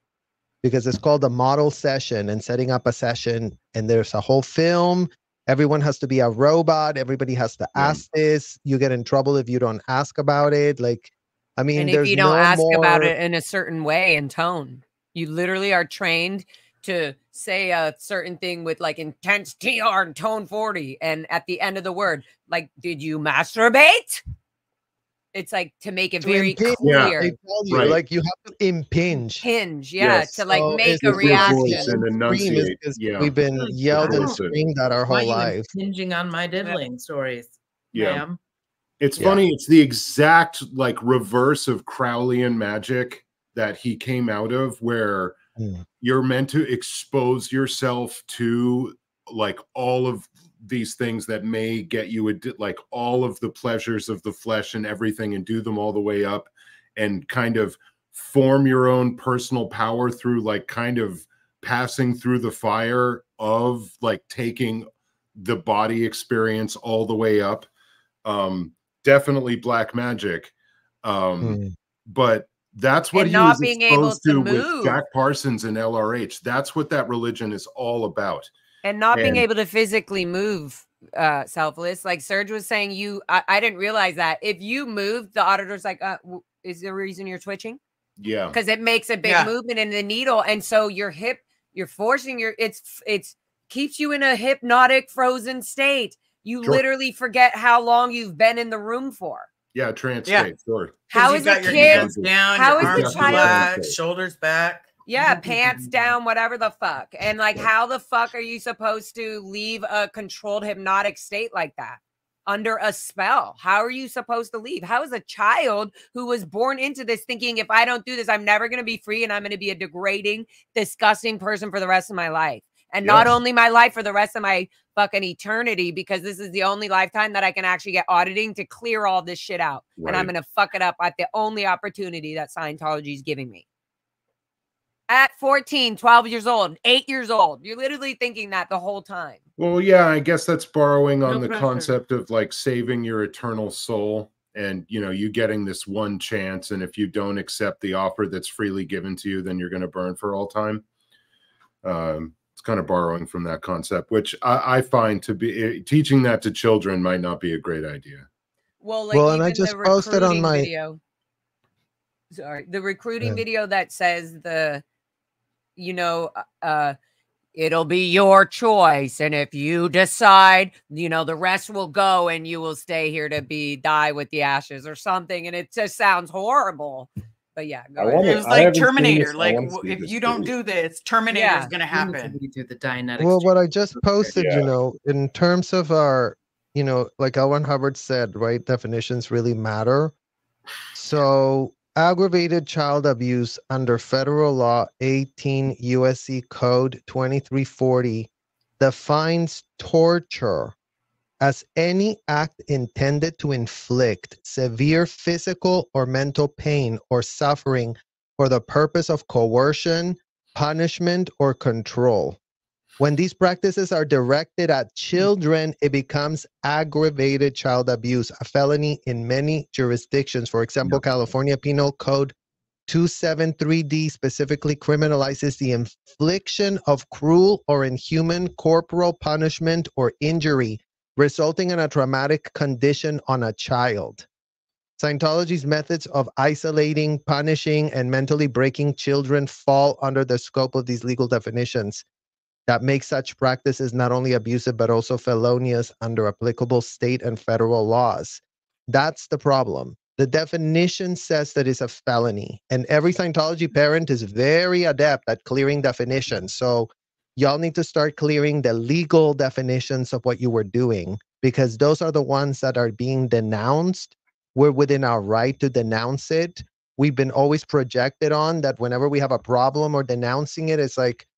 S3: because it's called a model session and setting up a session, and there's a whole film. Everyone has to be a robot. Everybody has to ask this. You get in trouble if you don't ask about it. Like, I mean,
S5: and if you don't ask about it in a certain way and tone, you literally are trained to say a certain thing with like intense TR and tone 40. And at the end of the word, like, did you masturbate? It's like to make it very clear.
S3: Yeah, they tell you, like you have to impinge.
S5: To like make a reaction.
S3: And we've been yelled and screamed at our whole life.
S6: Impinging on my diddling stories.
S4: Yeah.
S6: Ma'am.
S4: It's funny. It's the exact like reverse of Crowleyan magic that he came out of, where you're meant to expose yourself to like all of these things that may get you like all of the pleasures of the flesh and everything, and do them all the way up and kind of form your own personal power through like kind of passing through the fire of like taking the body experience all the way up. Definitely black magic. But that's what he was exposed to with Jack Parsons and LRH. That's what that religion is all about.
S5: And not being able to physically move, selfless. Like Serge was saying, I didn't realize that. If you move, the auditor's like, is there a reason you're twitching?
S4: Yeah.
S5: Because it makes a big movement in the needle. And so your hip, you're forcing it's keeps you in a hypnotic frozen state. You literally forget how long you've been in the room for.
S4: Yeah, trance state, sure.
S5: How is a kid
S2: down?
S5: How is the child
S2: flat, shoulders back?
S5: Yeah, pants down, whatever the fuck. And like, how the fuck are you supposed to leave a controlled hypnotic state like that under a spell? How are you supposed to leave? How is a child who was born into this thinking, if I don't do this, I'm never going to be free and I'm going to be a degrading, disgusting person for the rest of my life? And not only my life, for the rest of my fucking eternity, because this is the only lifetime that I can actually get auditing to clear all this shit out. Right. And I'm going to fuck it up at the only opportunity that Scientology is giving me. At 14, 12 years old, 8 years old. You're literally thinking that the whole time.
S4: Well, yeah, I guess that's borrowing on the concept of like saving your eternal soul, and, you know, you getting this one chance. And if you don't accept the offer that's freely given to you, then you're going to burn for all time. It's kind of borrowing from that concept, which I find to be teaching that to children might not be a great idea.
S5: Well, like,
S3: and I just posted on my
S5: video. sorry, the recruiting
S3: Yeah.
S5: video that says it'll be your choice, and if you decide, the rest will go and you will stay here to die with the ashes or something, and it just sounds horrible. But yeah, go ahead.
S2: It was
S4: I
S2: like
S4: haven't seen
S2: Terminator.
S4: this. I
S2: Like,
S4: wanna see
S2: if
S4: this,
S2: you don't
S4: please.
S2: do this, Terminator is
S5: Yeah.
S2: going to
S6: We need to
S2: happen.
S6: read through the Dianetics.
S3: Well, what I just posted,
S4: Yeah.
S3: in terms of our, like L. Hubbard said, right? Definitions really matter. So, aggravated child abuse under federal law 18 USC Code 2340 defines torture as any act intended to inflict severe physical or mental pain or suffering for the purpose of coercion, punishment, or control. When these practices are directed at children, it becomes aggravated child abuse, a felony in many jurisdictions. For example, California Penal Code 273D specifically criminalizes the infliction of cruel or inhuman corporal punishment or injury resulting in a traumatic condition on a child. Scientology's methods of isolating, punishing, and mentally breaking children fall under the scope of these legal definitions that make such practices not only abusive but also felonious under applicable state and federal laws. That's the problem. The definition says that it's a felony, and every Scientology parent is very adept at clearing definitions. So y'all need to start clearing the legal definitions of what you were doing, because those are the ones that are being denounced. We're within our right to denounce it. We've been always projected on that whenever we have a problem or denouncing it, it's like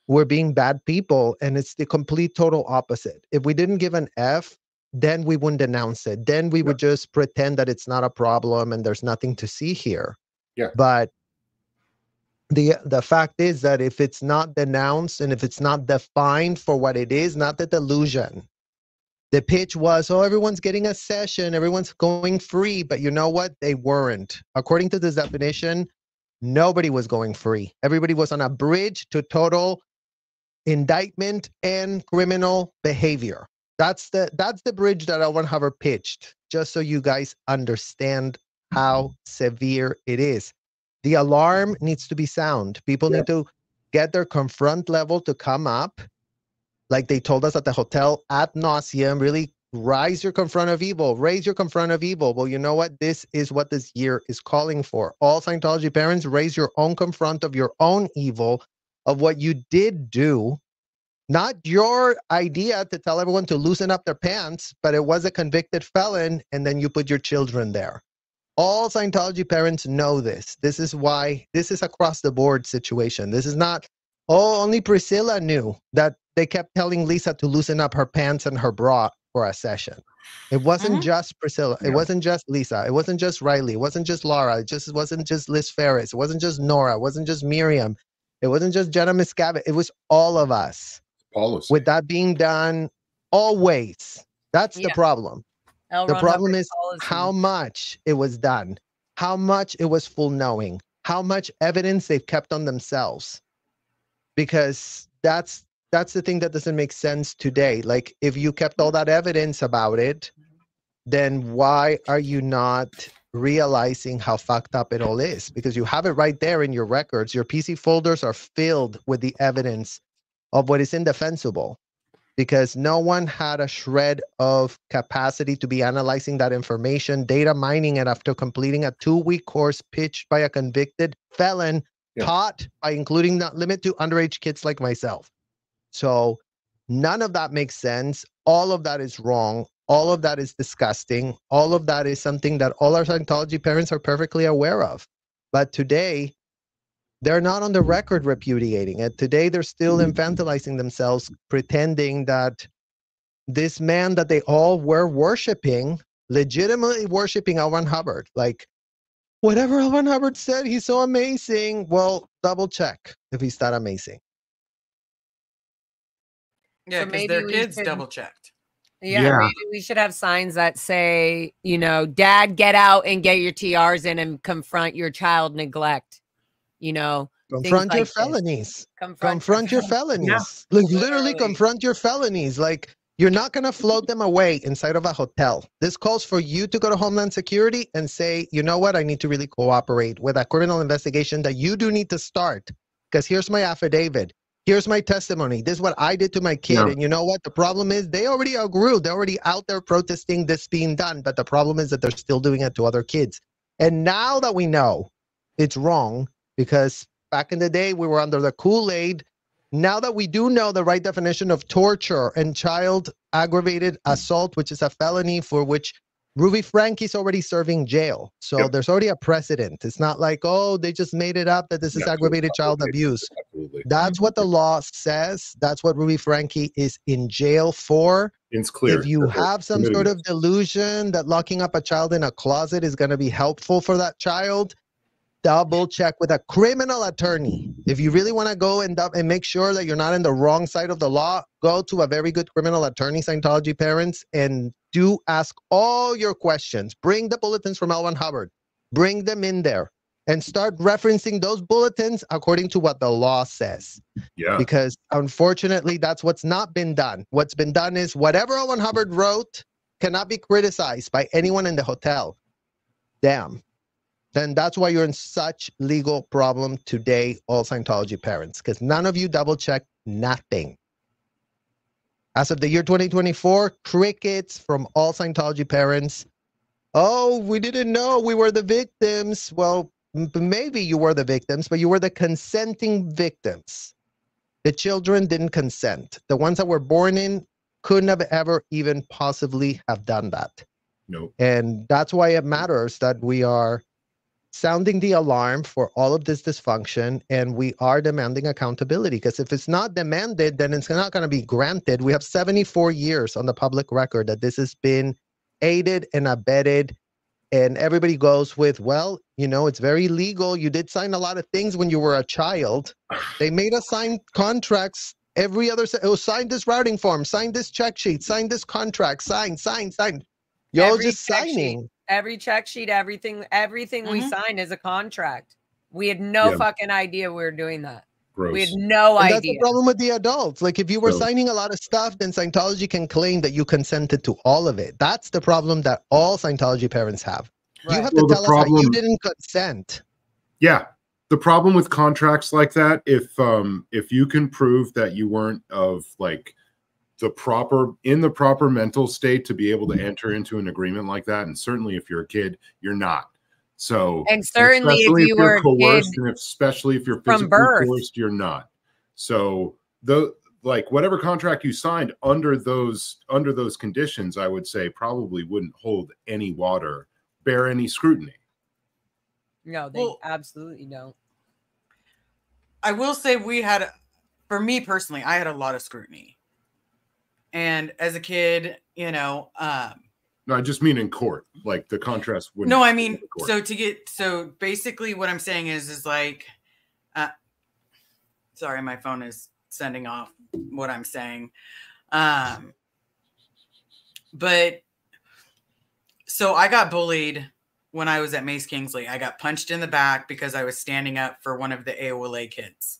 S3: we're being bad people, and it's the complete total opposite. If we didn't give an F, then we wouldn't denounce it. Then we would just pretend that it's not a problem and there's nothing to see here.
S4: Yeah.
S3: But the fact is that if it's not denounced and if it's not defined for what it is, not the delusion. The pitch was, oh, everyone's getting a session, everyone's going free, but you know what? They weren't. According to this definition, nobody was going free. Everybody was on a bridge to total indictment and criminal behavior. That's the bridge that L. Hubbard pitched, just so you guys understand how severe it is. The alarm needs to be sound. People need to get their confront level to come up, like they told us at the hotel, ad nauseum, really raise your confront of evil. Well, you know what? This is what this year is calling for. All Scientology parents, raise your own confront of your own evil, of what you did do. Not your idea to tell everyone to loosen up their pants, but it was a convicted felon, and then you put your children there. All Scientology parents know this. This is why this is across the board situation. This is not, only Priscilla knew that they kept telling Lisa to loosen up her pants and her bra for a session. It wasn't just Priscilla. It wasn't just Lisa. It wasn't just Riley. It wasn't just Laura. It wasn't just Liz Ferris. It wasn't just Nora. It wasn't just Miriam. It wasn't just Jenna Miscavige. It was all of us.
S4: Policy.
S3: With that being done always. That's the problem. The problem is how much it was done, how much it was full knowing, how much evidence they've kept on themselves. Because that's the thing that doesn't make sense today. Like, if you kept all that evidence about it, then why are you not realizing how fucked up it all is? Because you have it right there in your records. Your PC folders are filled with the evidence of what is indefensible, because no one had a shred of capacity to be analyzing that information, data mining it after completing a 2-week course pitched by a convicted felon, taught by including not limit to underage kids like myself. So none of that makes sense. All of that is wrong. All of that is disgusting. All of that is something that all our Scientology parents are perfectly aware of. But today, they're not on the record repudiating it. Today, they're still infantilizing themselves, pretending that this man that they all were worshiping, legitimately worshiping L. Ron Hubbard. Like, whatever L. Ron Hubbard said, he's so amazing. Well, double check if he's that amazing.
S2: Yeah, because their kids double checked.
S5: Yeah, maybe we should have signs that say, Dad, get out and get your TRs in and confront your child neglect.
S3: Confront your felonies. Confront your felonies.
S6: Yeah.
S3: Like, literally confront your felonies. Like, You're not going to float them away inside of a hotel. This calls for you to go to Homeland Security and say, you know what, I need to really cooperate with a criminal investigation that you do need to start. Because here's my affidavit. Here's my testimony. This is what I did to my kid.
S4: Yeah.
S3: And you know what? The problem is they already agree. They're already out there protesting this being done. But the problem is that they're still doing it to other kids. And now that we know it's wrong, because back in the day, we were under the Kool-Aid. Now that we do know the right definition of torture and child aggravated assault, which is a felony for which Ruby Frankie's already serving jail. So
S4: Yep.
S3: there's already a precedent. It's not like, oh, they just made it up that this is
S4: Yeah,
S3: aggravated child abuse.
S4: Absolutely.
S3: That's what the law says. That's what Ruby Frankie is in jail for.
S4: It's clear.
S3: If you have some sort of delusion that locking up a child in a closet is going to be helpful for that child, double check with a criminal attorney. If you really want to go and make sure that you're not in the wrong side of the law, go to a very good criminal attorney, Scientology parents, and do ask all your questions. Bring the bulletins from L. Ron Hubbard. Bring them in there and start referencing those bulletins according to what the law says.
S4: Yeah.
S3: Because unfortunately, that's what's not been done. What's been done is whatever L. Ron Hubbard wrote cannot be criticized by anyone in the hotel. Damn. Then that's why you're in such legal problem today, all Scientology parents, because none of you double check nothing. As of the year 2024, crickets from all Scientology parents. Oh, we didn't know we were the victims. Well, maybe you were the victims, but you were the consenting victims. The children didn't consent. The ones that were born in couldn't have ever even possibly have done that.
S4: Nope.
S3: And that's why it matters that we are sounding the alarm for all of this dysfunction, and we are demanding accountability, because if it's not demanded, then it's not going to be granted. We have 74 years on the public record that this has been aided and abetted, and everybody goes with, well, you know, it's very legal. You did sign a lot of things when you were a child. They made us sign contracts every other, sign this routing form, sign this check sheet, sign this contract, sign. You're just signing.
S5: Every check sheet, everything we sign is a contract. We had no fucking idea we were doing that.
S4: Gross.
S5: We had no
S3: And
S5: idea.
S3: that's the problem with the adults. Like, if you were
S4: So-
S3: signing a lot of stuff, then Scientology can claim that you consented to all of it. That's the problem that all Scientology parents have. You have to
S4: Well, the
S3: tell us that you
S4: problem-
S3: didn't consent.
S4: Yeah. The problem with contracts like that, if you can prove that you weren't of like the proper mental state to be able to enter into an agreement like that, and certainly if you're a kid, you're not. So,
S5: And certainly if
S4: especially
S5: you were
S4: you're
S5: a
S4: coerced,
S5: kid
S4: and especially if you're
S5: from
S4: physically
S5: birth.
S4: coerced, you're not. So like whatever contract you signed under those conditions, I would say probably wouldn't hold any water, bear any scrutiny.
S5: No, they absolutely don't.
S2: I will say for me personally, I had a lot of scrutiny. And as a kid, you know,
S4: No, I just mean in court, like the contrast wouldn't.
S2: no, I mean,
S4: in court.
S2: so basically what I'm saying is like, sorry, my phone is sending off what I'm saying. But so I got bullied when I was at Mace Kingsley. I got punched in the back because I was standing up for one of the AOLA kids.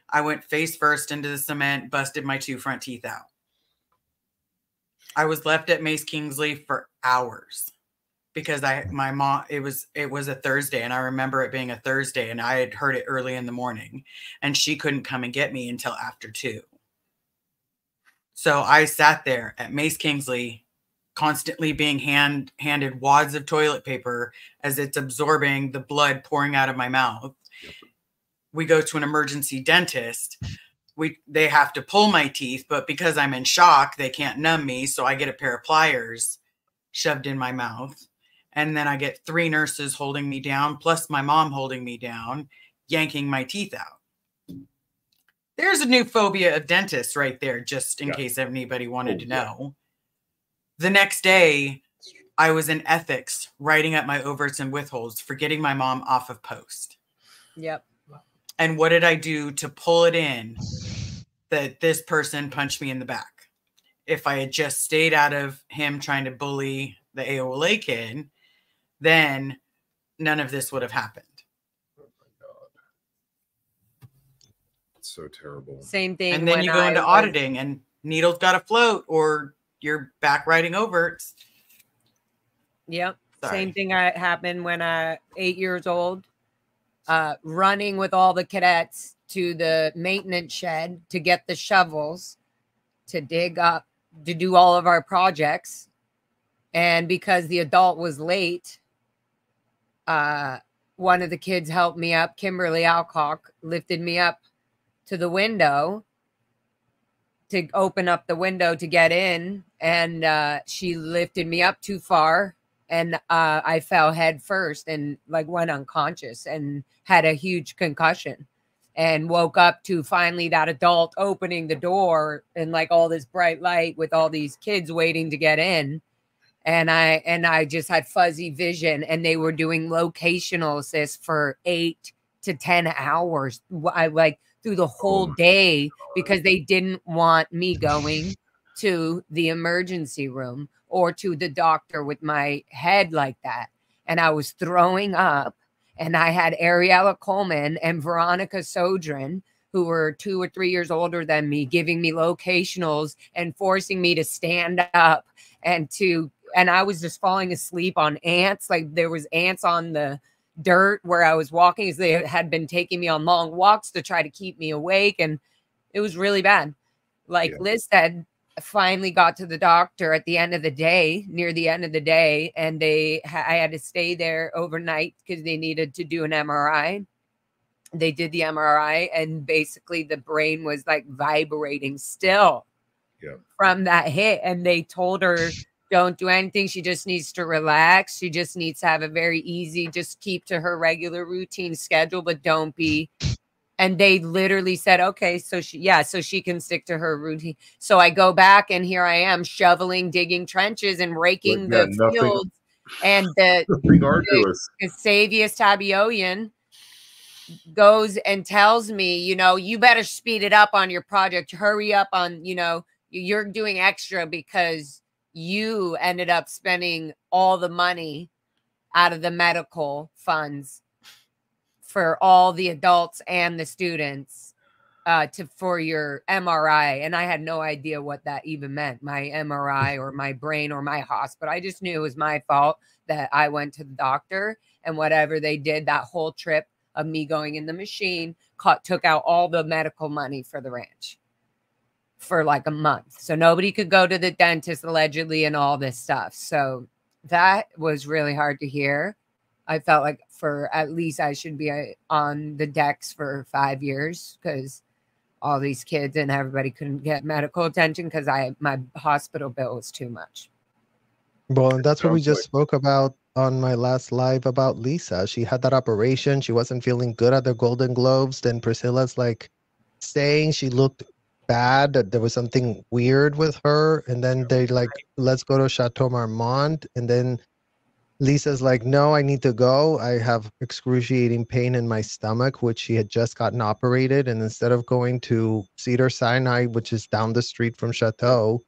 S2: I went face first into the cement, busted my 2 front teeth out. I was left at Mace Kingsley for hours because my mom, it was a Thursday, and I remember it being a Thursday, and I had heard it early in the morning, and she couldn't come and get me until after 2. So I sat there at Mace Kingsley, constantly being handed wads of toilet paper as it's absorbing the blood pouring out of my mouth. We go to an emergency dentist. They have to pull my teeth, but because I'm in shock, they can't numb me. So I get a pair of pliers shoved in my mouth. And then I get 3 nurses holding me down, plus my mom holding me down, yanking my teeth out. There's a new phobia of dentists right there, just in case anybody wanted to know. The next day, I was in ethics, writing up my overts and withholds for getting my mom off of post.
S5: Yep.
S2: And what did I do to pull it in that this person punched me in the back? If I had just stayed out of him trying to bully the AOLA kid, then none of this would have happened.
S4: Oh my God. It's so terrible.
S5: Same thing.
S2: And then
S5: when
S2: you go into auditing, and needle's got to float or you're back riding over.
S5: Yep.
S2: Sorry.
S5: Same thing happened when I 8 years old, running with all the cadets to the maintenance shed to get the shovels to dig up, to do all of our projects. And because the adult was late, one of the kids helped me up. Kimberly Alcock lifted me up to the window to open up the window to get in. And she lifted me up too far. And I fell head first and like went unconscious and had a huge concussion and woke up to finally that adult opening the door and like all this bright light with all these kids waiting to get in. And I just had fuzzy vision, and they were doing locational assist for 8 to 10 hours. I like through the whole day because they didn't want me going to the emergency room or to the doctor with my head like that. And I was throwing up, and I had Ariella Coleman and Veronica Sodrin, who were 2 or 3 years older than me, giving me locationals and forcing me to stand up and I was just falling asleep on ants. Like there was ants on the dirt where I was walking, as they had been taking me on long walks to try to keep me awake. And it was really bad. Like Liz said, I finally got to the doctor at the end of the day, near the end of the day. And I had to stay there overnight because they needed to do an MRI. They did the MRI, and basically the brain was like vibrating still from that hit. And they told her, don't do anything. She just needs to relax. She just needs to have a very easy, just keep to her regular routine schedule, but don't be. And they literally said, okay, so she can stick to her routine. So I go back, and here I am shoveling, digging trenches and raking the fields. And the Savius Tabioyan goes and tells me, you better speed it up on your project. Hurry up on, you're doing extra because you ended up spending all the money out of the medical funds for all the adults and the students for your MRI. And I had no idea what that even meant, my MRI or my brain or my hospital. I just knew it was my fault that I went to the doctor, and whatever they did that whole trip of me going in the machine took out all the medical money for the ranch for like a month. So nobody could go to the dentist allegedly and all this stuff. So that was really hard to hear. I felt like for at least I should be on the decks for 5 years because all these kids and everybody couldn't get medical attention because my hospital bill was too much.
S3: Well, and that's what we just spoke about on my last live about Lisa. She had that operation. She wasn't feeling good at the Golden Globes. Then Priscilla's like saying she looked bad, that there was something weird with her. And then they like, let's go to Chateau Marmont. And then Lisa's like, no, I need to go. I have excruciating pain in my stomach, which she had just gotten operated. And instead of going to Cedar Sinai, which is down the street from Chateau,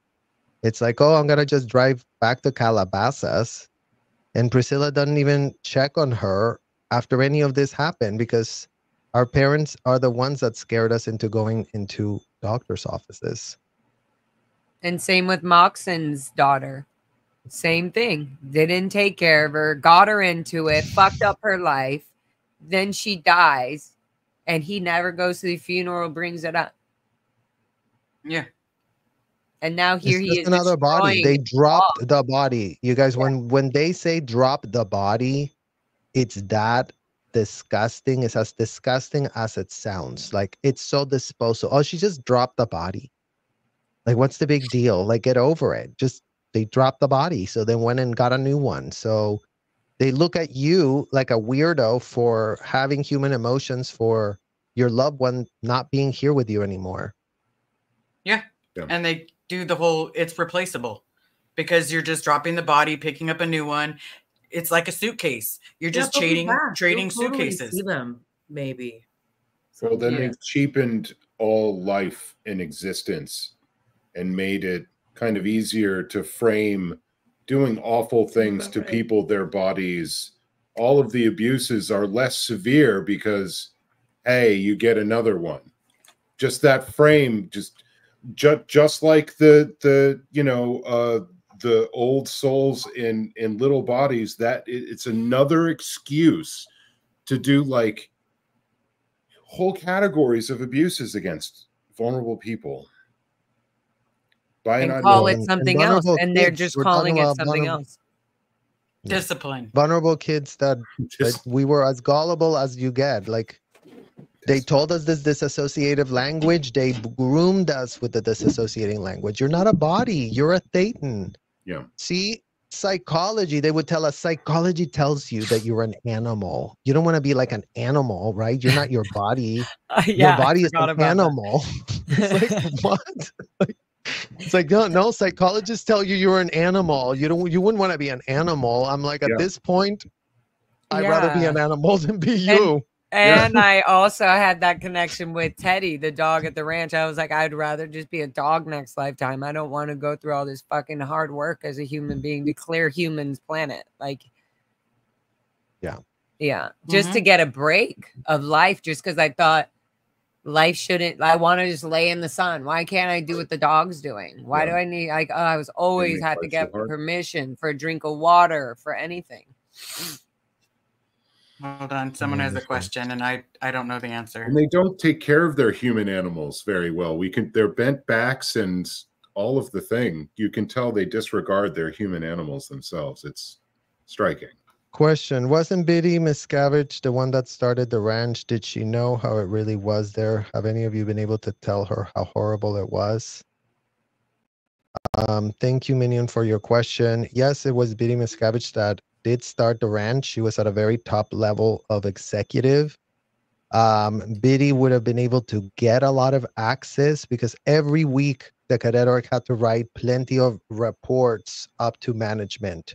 S3: it's like, oh, I'm going to just drive back to Calabasas. And Priscilla doesn't even check on her after any of this happened because our parents are the ones that scared us into going into doctor's offices.
S5: And same with Moxon's daughter. Same thing. They didn't take care of her, got her into it, fucked up her life. Then she dies, and he never goes to the funeral, brings it up.
S2: Yeah.
S5: And now here he is.
S3: Another body. They dropped the body. You guys, when they say drop the body, it's that disgusting. It's as disgusting as it sounds. Like, it's so disposable. Oh, she just dropped the body. Like, what's the big deal? Like, get over it. Just, they dropped the body. So they went and got a new one. So they look at you like a weirdo for having human emotions for your loved one not being here with you anymore.
S2: Yeah. And they do the whole, it's replaceable because you're just dropping the body, picking up a new one. It's like a suitcase. You're just trading suitcases.
S6: See them, maybe.
S4: So then they've cheapened all life in existence and made it kind of easier to frame doing awful things to people, their bodies. All of the abuses are less severe because, hey, you get another one. Just that frame, just just like the the old souls in little bodies, that it's another excuse to do like whole categories of abuses against vulnerable people by
S5: And
S4: not
S5: call
S4: knowing.
S5: it something else,
S3: vulnerable
S5: and they're
S3: kids,
S5: just
S3: we're talking
S5: calling it
S3: about
S5: something else.
S2: Discipline.
S3: vulnerable kids that
S4: Just-
S3: we were as gullible as you get. Like, they told us this disassociative language. They groomed us with the disassociating language. You're not a body. You're a thetan.
S4: Yeah.
S3: See, psychology, they would tell us, psychology tells you that you're an animal. You don't want to be like an animal, right? You're not your body. Your
S5: Yeah,
S3: body
S5: I
S3: is
S5: forgot
S3: an
S5: about
S3: animal. It's like, what? Like, it's like, no, psychologists tell you you're an animal. You wouldn't want to be an animal. I'm like, at
S4: Yeah.
S3: this point, I'd rather be
S5: Yeah.
S3: an animal than be you.
S5: And I also had that connection with Teddy, the dog at the ranch. I was like, I'd rather just be a dog next lifetime. I don't want to go through all this fucking hard work as a human being to clear humans' planet. Like, yeah, just to get a break of life, just because I thought life shouldn't. I want to just lay in the sun. Why can't I do what the dog's doing? Why do I need? Like, I was always had to
S4: life
S5: get
S4: so hard.
S5: permission for a drink of water, for anything.
S2: Hold on. Someone has a question, and I don't know the answer.
S4: And they don't take care of their human animals very well. Their bent backs and all of the thing. You can tell they disregard their human animals themselves. It's striking.
S3: Question: wasn't Biddy Miscavige the one that started the ranch? Did she know how it really was there? Have any of you been able to tell her how horrible it was? Thank you, Minion, for your question. Yes, it was Biddy Miscavige that did start the ranch. She was at a very top level of executive. Biddy would have been able to get a lot of access because every week the cadet org had to write plenty of reports up to management.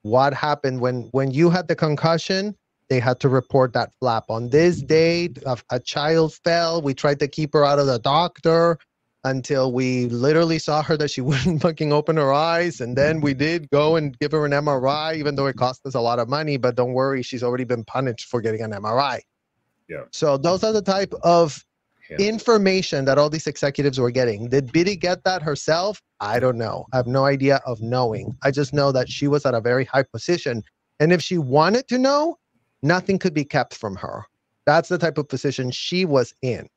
S3: What happened when you had the concussion? They had to report that flap. On this date, a child fell. We tried to keep her out of the doctor until we literally saw her that she wouldn't fucking open her eyes. And then we did go and give her an MRI, even though it cost us a lot of money. But don't worry, she's already been punished for getting an MRI.
S4: Yeah.
S3: So those are the type of information that all these executives were getting. Did Biddy get that herself? I don't know. I have no idea of knowing. I just know that she was at a very high position. And if she wanted to know, nothing could be kept from her. That's the type of position she was in.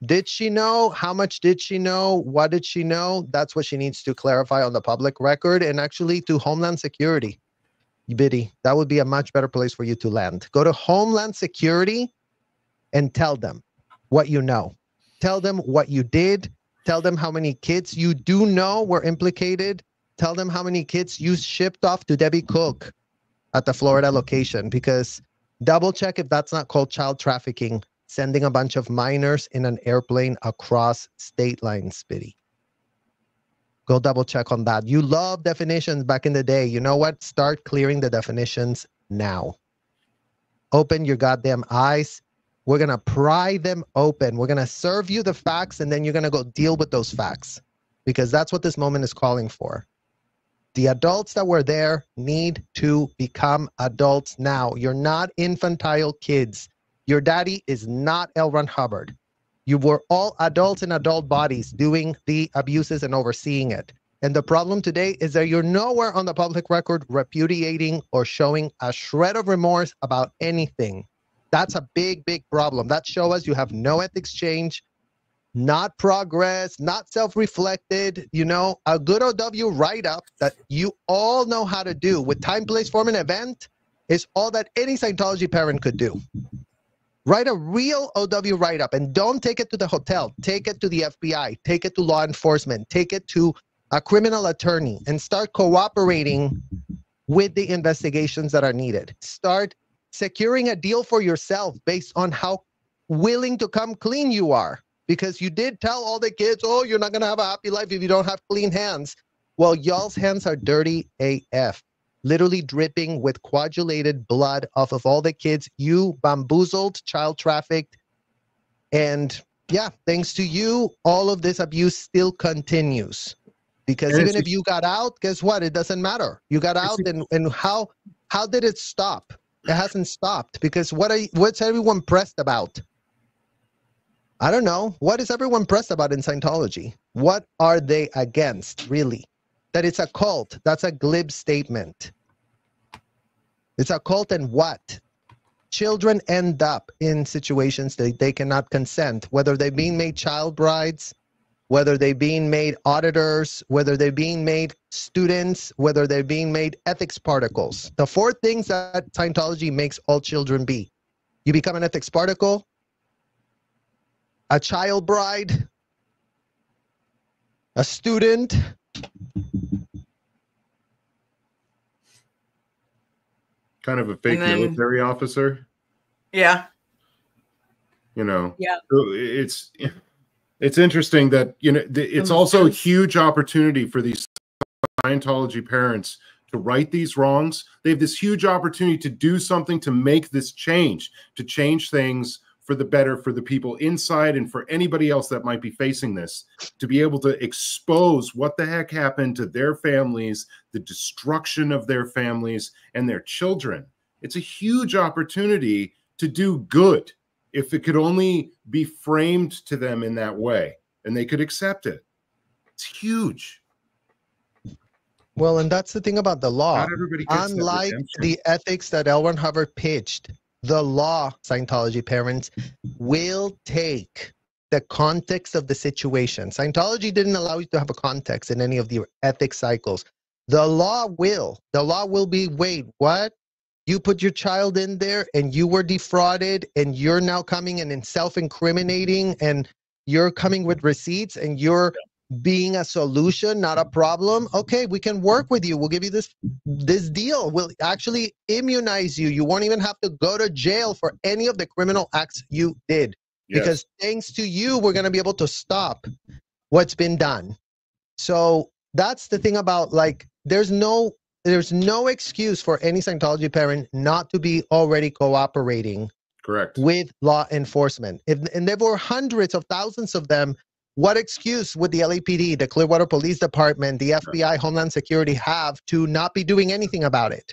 S3: Did she know? How much did she know? What did she know? That's what she needs to clarify on the public record and actually to Homeland Security. Biddy, that would be a much better place for you to land. Go to Homeland Security and tell them what you know. Tell them what you did. Tell them how many kids you do know were implicated. Tell them how many kids you shipped off to Debbie Cook at the Florida location, because double check if that's not called child trafficking, sending a bunch of minors in an airplane across state lines, Biddy. Go double check on that. You love definitions back in the day. You know what? Start clearing the definitions now. Open your goddamn eyes. We're going to pry them open. We're going to serve you the facts, and then you're going to go deal with those facts, because that's what this moment is calling for. The adults that were there need to become adults now. You're not infantile kids. Your daddy is not L. Ron Hubbard. You were all adults in adult bodies doing the abuses and overseeing it. And the problem today is that you're nowhere on the public record repudiating or showing a shred of remorse about anything. That's a big, big problem. That shows us you have no ethics change, not progress, not self-reflected. You know, a good OW write-up that you all know how to do with time, place, form, and event is all that any Scientology parent could do. Write a real OW write-up, and don't take it to the hotel. Take it to the FBI. Take it to law enforcement. Take it to a criminal attorney and start cooperating with the investigations that are needed. Start securing a deal for yourself based on how willing to come clean you are. Because you did tell all the kids, oh, you're not going to have a happy life if you don't have clean hands. Well, y'all's hands are dirty AF. Literally dripping with coagulated blood off of all the kids you bamboozled, child trafficked. And yeah, thanks to you, all of this abuse still continues. Because even if you got out, guess what? It doesn't matter. You got out, and how did it stop? It hasn't stopped, because what's everyone pressed about? I don't know. What is everyone pressed about in Scientology? What are they against, really? That it's a cult. That's a glib statement. It's a cult, and what? Children end up in situations that they cannot consent, whether they're being made child brides, whether they're being made auditors, whether they're being made students, whether they're being made ethics particles. The 4 things that Scientology makes all children be. You become an ethics particle, a child bride, a student,
S4: Kind of a fake military officer.
S2: Yeah.
S4: You know.
S5: Yeah.
S4: It's interesting that, you know, it's also a huge opportunity for these Scientology parents to right these wrongs. They have this huge opportunity to do something to make this change, to change things for the better for the people inside and for anybody else that might be facing this, to be able to expose what the heck happened to their families, the destruction of their families and their children. It's a huge opportunity to do good if it could only be framed to them in that way and they could accept it. It's huge.
S3: Well, and that's the thing about the law.
S4: Not everybody gets that
S3: Unlike
S4: redemption.
S3: the ethics that L. Ron Hubbard pitched, the law, Scientology parents, will take the context of the situation. Scientology didn't allow you to have a context in any of the ethics cycles. The law will. The law will be, wait, what? You put your child in there and you were defrauded and you're now coming in and self-incriminating and you're coming with receipts and you're being a solution, not a problem. Okay, we can work with you. We'll give you this deal. We'll actually immunize you. You won't even have to go to jail for any of the criminal acts you did.
S4: Yes.
S3: Because thanks to you, we're going to be able to stop what's been done. So that's the thing about, like, there's no excuse for any Scientology parent not to be already cooperating
S4: Correct.
S3: with law enforcement. And there were hundreds of thousands of them. What excuse would the LAPD, the Clearwater Police Department, the FBI, Homeland Security have to not be doing anything about it?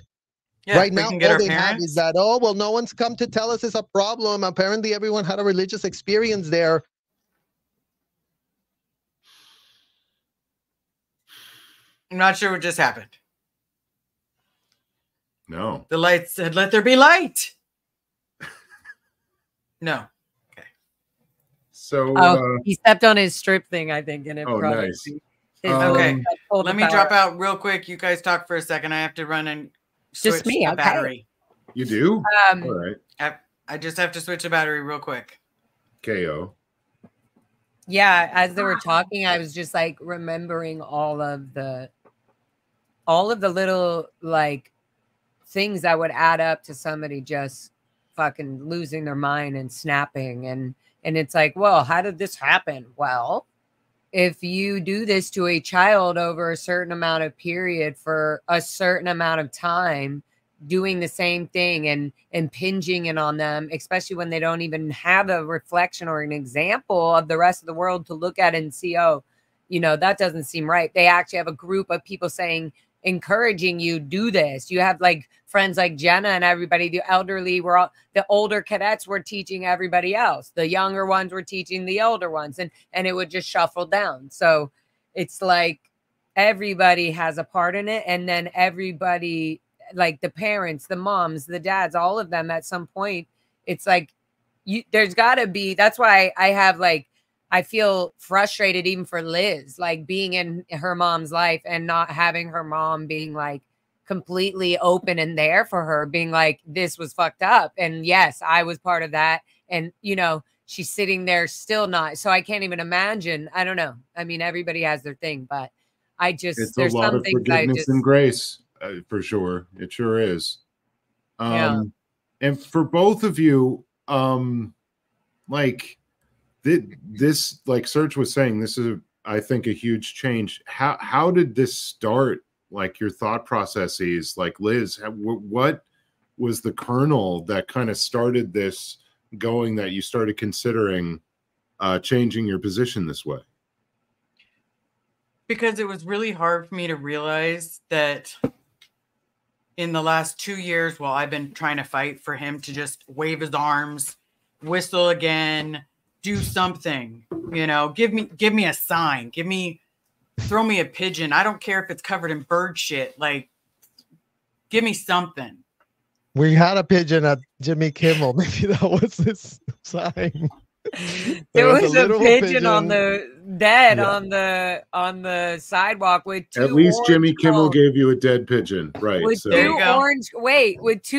S2: Yeah,
S3: right
S2: we
S3: now,
S2: can get
S3: all
S2: our
S3: they have
S2: parents.
S3: is that, oh, well, no one's come to tell us it's a problem. Apparently, everyone had a religious experience there.
S2: I'm not sure what just happened.
S4: No.
S2: The light said, let there be light. No.
S4: So
S5: he stepped on his strip thing, I think, and it probably
S4: nice.
S2: Okay.
S5: pulled
S2: Let
S5: the
S2: me
S5: power
S2: drop
S5: out.
S2: out real quick. You guys talk for a second. I have to run and
S5: Just
S2: switch
S5: me,
S2: the
S5: okay.
S2: battery.
S4: You do? All right.
S2: I just have to switch the battery real quick.
S4: KO.
S5: Yeah, as they were talking, I was just like remembering all of the little like things that would add up to somebody just fucking losing their mind and snapping. And it's like, well, how did this happen? Well, if you do this to a child over a certain amount of period for a certain amount of time, doing the same thing and impinging it on them, especially when they don't even have a reflection or an example of the rest of the world to look at and see, oh, you know, that doesn't seem right. They actually have a group of people saying, encouraging you do this. You have like friends like Jenna and everybody, the elderly were all, the older cadets were teaching everybody else. The younger ones were teaching the older ones, and it would just shuffle down. So it's like everybody has a part in it. And then everybody, like the parents, the moms, the dads, all of them at some point, it's like there's gotta be, that's why I have like, I feel frustrated even for Liz, like being in her mom's life and not having her mom being like completely open and there for her, being like, this was fucked up. And yes, I was part of that. And, you know, she's sitting there still not. So I can't even imagine. I don't know. I mean, everybody has their thing, but I just,
S4: It's
S5: there's
S4: a lot
S5: some
S4: of
S5: things
S4: forgiveness and grace, for sure. It sure is.
S5: Yeah.
S4: And for both of you, like, this, like Serge was saying, this is, I think, a huge change. How did this start? Like your thought processes, like Liz, what was the kernel that kind of started this going, that you started considering changing your position this way?
S2: Because it was really hard for me to realize that in the last 2 years, while I've been trying to fight for him to just wave his arms, whistle again, do something, you know, give me a sign, throw me a pigeon. I don't care if it's covered in bird shit. Like, give me something.
S3: We had a pigeon at Jimmy Kimmel. Maybe that was his sign.
S5: There was a
S3: little
S5: pigeon on the dead
S3: Yeah.
S5: on the sidewalk with two
S4: At least Jimmy
S5: orange
S4: Kimmel
S5: cones.
S4: gave you a dead pigeon, right?
S5: With
S4: So
S2: There you
S5: two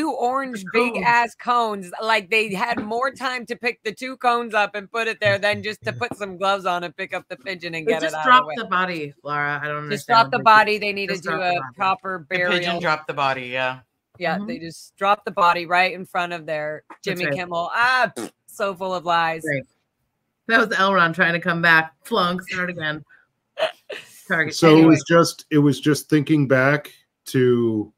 S2: go.
S5: orange big ass cones. Like they had more time to pick the two cones up and put it there than just to put some gloves on and pick up the pigeon and
S6: They
S5: get it
S6: just
S5: out of the
S6: dropped
S5: way.
S6: the body, Laura. I don't understand.
S5: Just drop the body. They need to
S6: Just
S5: do
S6: drop
S5: a
S6: the body.
S5: proper
S2: The pigeon
S5: burial.
S2: dropped the body. Yeah.
S5: Yeah, they just dropped the body right in front of their Jimmy
S6: right.
S5: Kimmel. So full of lies.
S6: Right. That was Elron trying to come back. Flunk, start again. Target.
S4: So
S6: Anyway.
S4: it was just thinking back to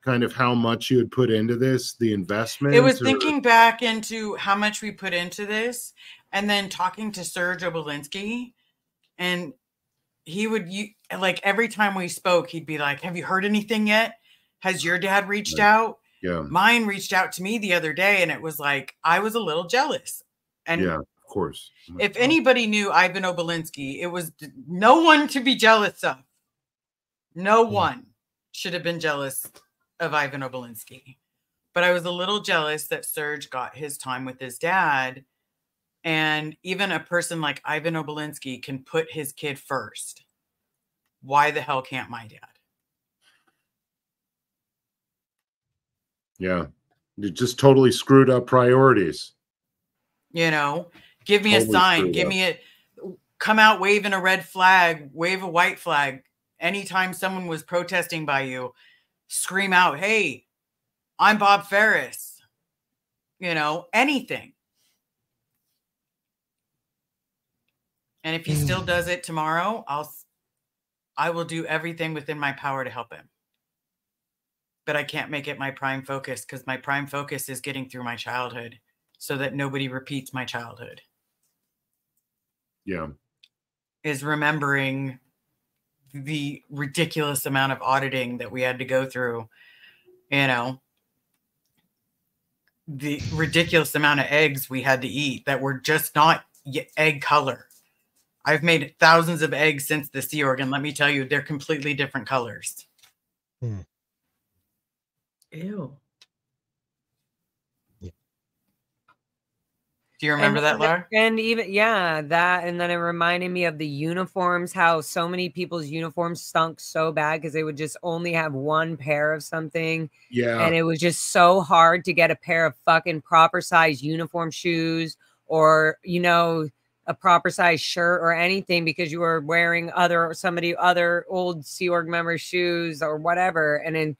S4: kind of how much you had put into this, the investment.
S2: It was thinking back into how much we put into this, and then talking to Serge Obolinski, and he would like every time we spoke, he'd be like, "Have you heard anything yet? Has your dad reached out?"
S4: Yeah.
S2: Mine reached out to me the other day, and it was like I was a little jealous. And
S4: yeah, of course.
S2: If anybody knew Ivan Obolinski, it was no one to be jealous of. No one should have been jealous of Ivan Obolinski. But I was a little jealous that Serge got his time with his dad. And even a person like Ivan Obolinski can put his kid first. Why the hell can't my dad?
S4: Yeah. You just totally screwed up priorities.
S2: You know, give me a sign, give me a, come out waving a red flag, wave a white flag. Anytime someone was protesting by you, scream out, "Hey, I'm Bob Ferris." You know, anything. And if he still does it tomorrow, I will do everything within my power to help him. But I can't make it my prime focus, because my prime focus is getting through my childhood so that nobody repeats my childhood.
S4: Yeah.
S2: Is remembering the ridiculous amount of auditing that we had to go through, you know, the ridiculous amount of eggs we had to eat that were just not egg color. I've made thousands of eggs since the Sea Org, and let me tell you, they're completely different colors.
S6: Ew.
S2: Do you remember that, Laura?
S5: And even, that. And then it reminded me of the uniforms, how so many people's uniforms stunk so bad because they would just only have one pair of something.
S4: Yeah.
S5: And it was just so hard to get a pair of fucking proper size uniform shoes or, you know, a proper size shirt or anything because you were wearing other old Sea Org member shoes or whatever. And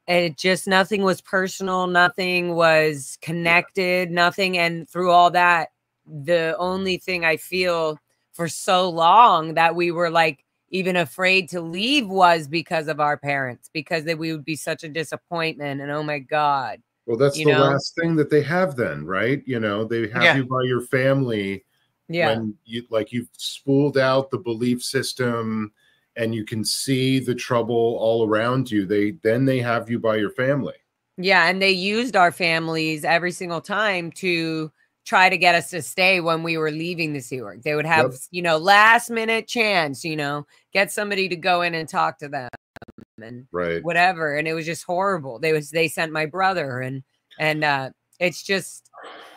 S5: it just, nothing was personal. Nothing was connected, nothing. And through all that, the only thing I feel for so long that we were like even afraid to leave was because of our parents, because we would be such a disappointment. And oh my God.
S4: Well, that's the last thing that they have then, right? You know, they have you by your family.
S5: Yeah.
S4: When you've spooled out the belief system and you can see the trouble all around you, they have you by your family.
S5: Yeah, and they used our families every single time to try to get us to stay when we were leaving the Sea Org. They would have, you know, last minute chance, you know, get somebody to go in and talk to them and whatever. And it was just horrible. They sent my brother and it's just,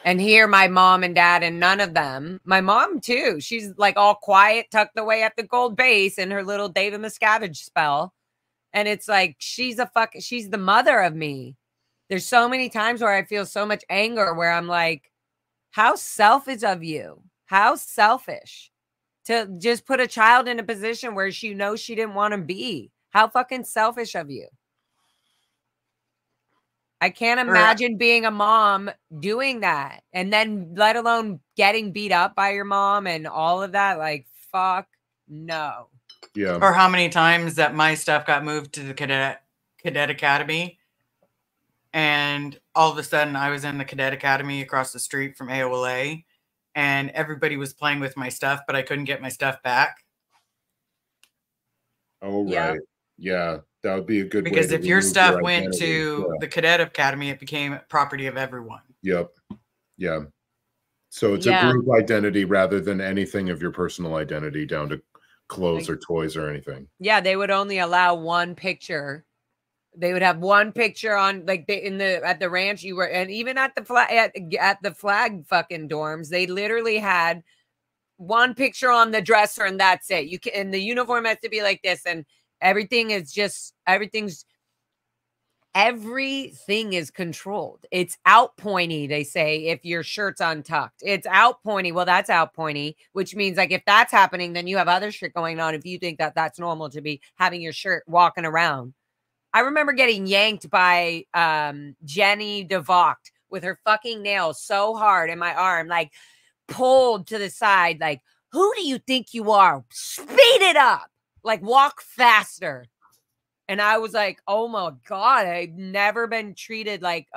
S5: and here my mom and dad and none of them, my mom too, she's like all quiet, tucked away at the gold base in her little David Miscavige spell. And it's like, she's the mother of me. There's so many times where I feel so much anger where I'm like, how selfish of you, how selfish to just put a child in a position where she knows she didn't want to be. How fucking selfish of you. I can't imagine being a mom doing that. And then let alone getting beat up by your mom and all of that. Like, fuck no.
S4: Yeah.
S2: Or how many times that my stuff got moved to the Cadet Academy. And all of a sudden I was in the Cadet Academy across the street from AOLA. And everybody was playing with my stuff, but I couldn't get my stuff back.
S4: Oh, right. Yeah. That would be a good way.
S2: Because if your stuff went to the Cadet Academy, it became property of everyone.
S4: Yep. Yeah. So it's a
S5: Yeah.
S4: group identity rather than anything of your personal identity down to clothes
S5: Like-
S4: or toys or anything.
S5: Yeah, they would only allow one picture. They would have one picture on, like, at the ranch you were, and even at the flag fucking dorms, they literally had one picture on the dresser and that's it. You can, and the uniform has to be like this, and everything is everything is controlled. It's out pointy, they say, if your shirt's untucked. It's out pointy. Well, that's out pointy, which means, like, if that's happening, then you have other shit going on if you think that that's normal to be having your shirt walking around. I remember getting yanked by Jenny DeVocht with her fucking nails so hard in my arm, like pulled to the side, like, who do you think you are? Speed it up, like walk faster. And I was like, oh my God, I've never been treated like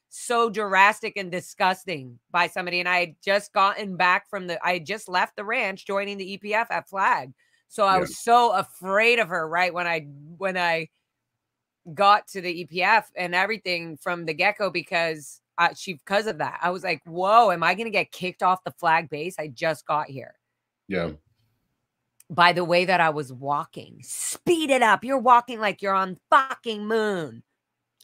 S5: so drastic and disgusting by somebody. And I had just gotten back from I had just left the ranch joining the EPF at Flag. So I was so afraid of her, right? When I got to the EPF and everything from the get-go, because of that, I was like, whoa, am I going to get kicked off the Flag base? I just got here.
S4: Yeah.
S5: By the way that I was walking. Speed it up. You're walking like you're on fucking moon.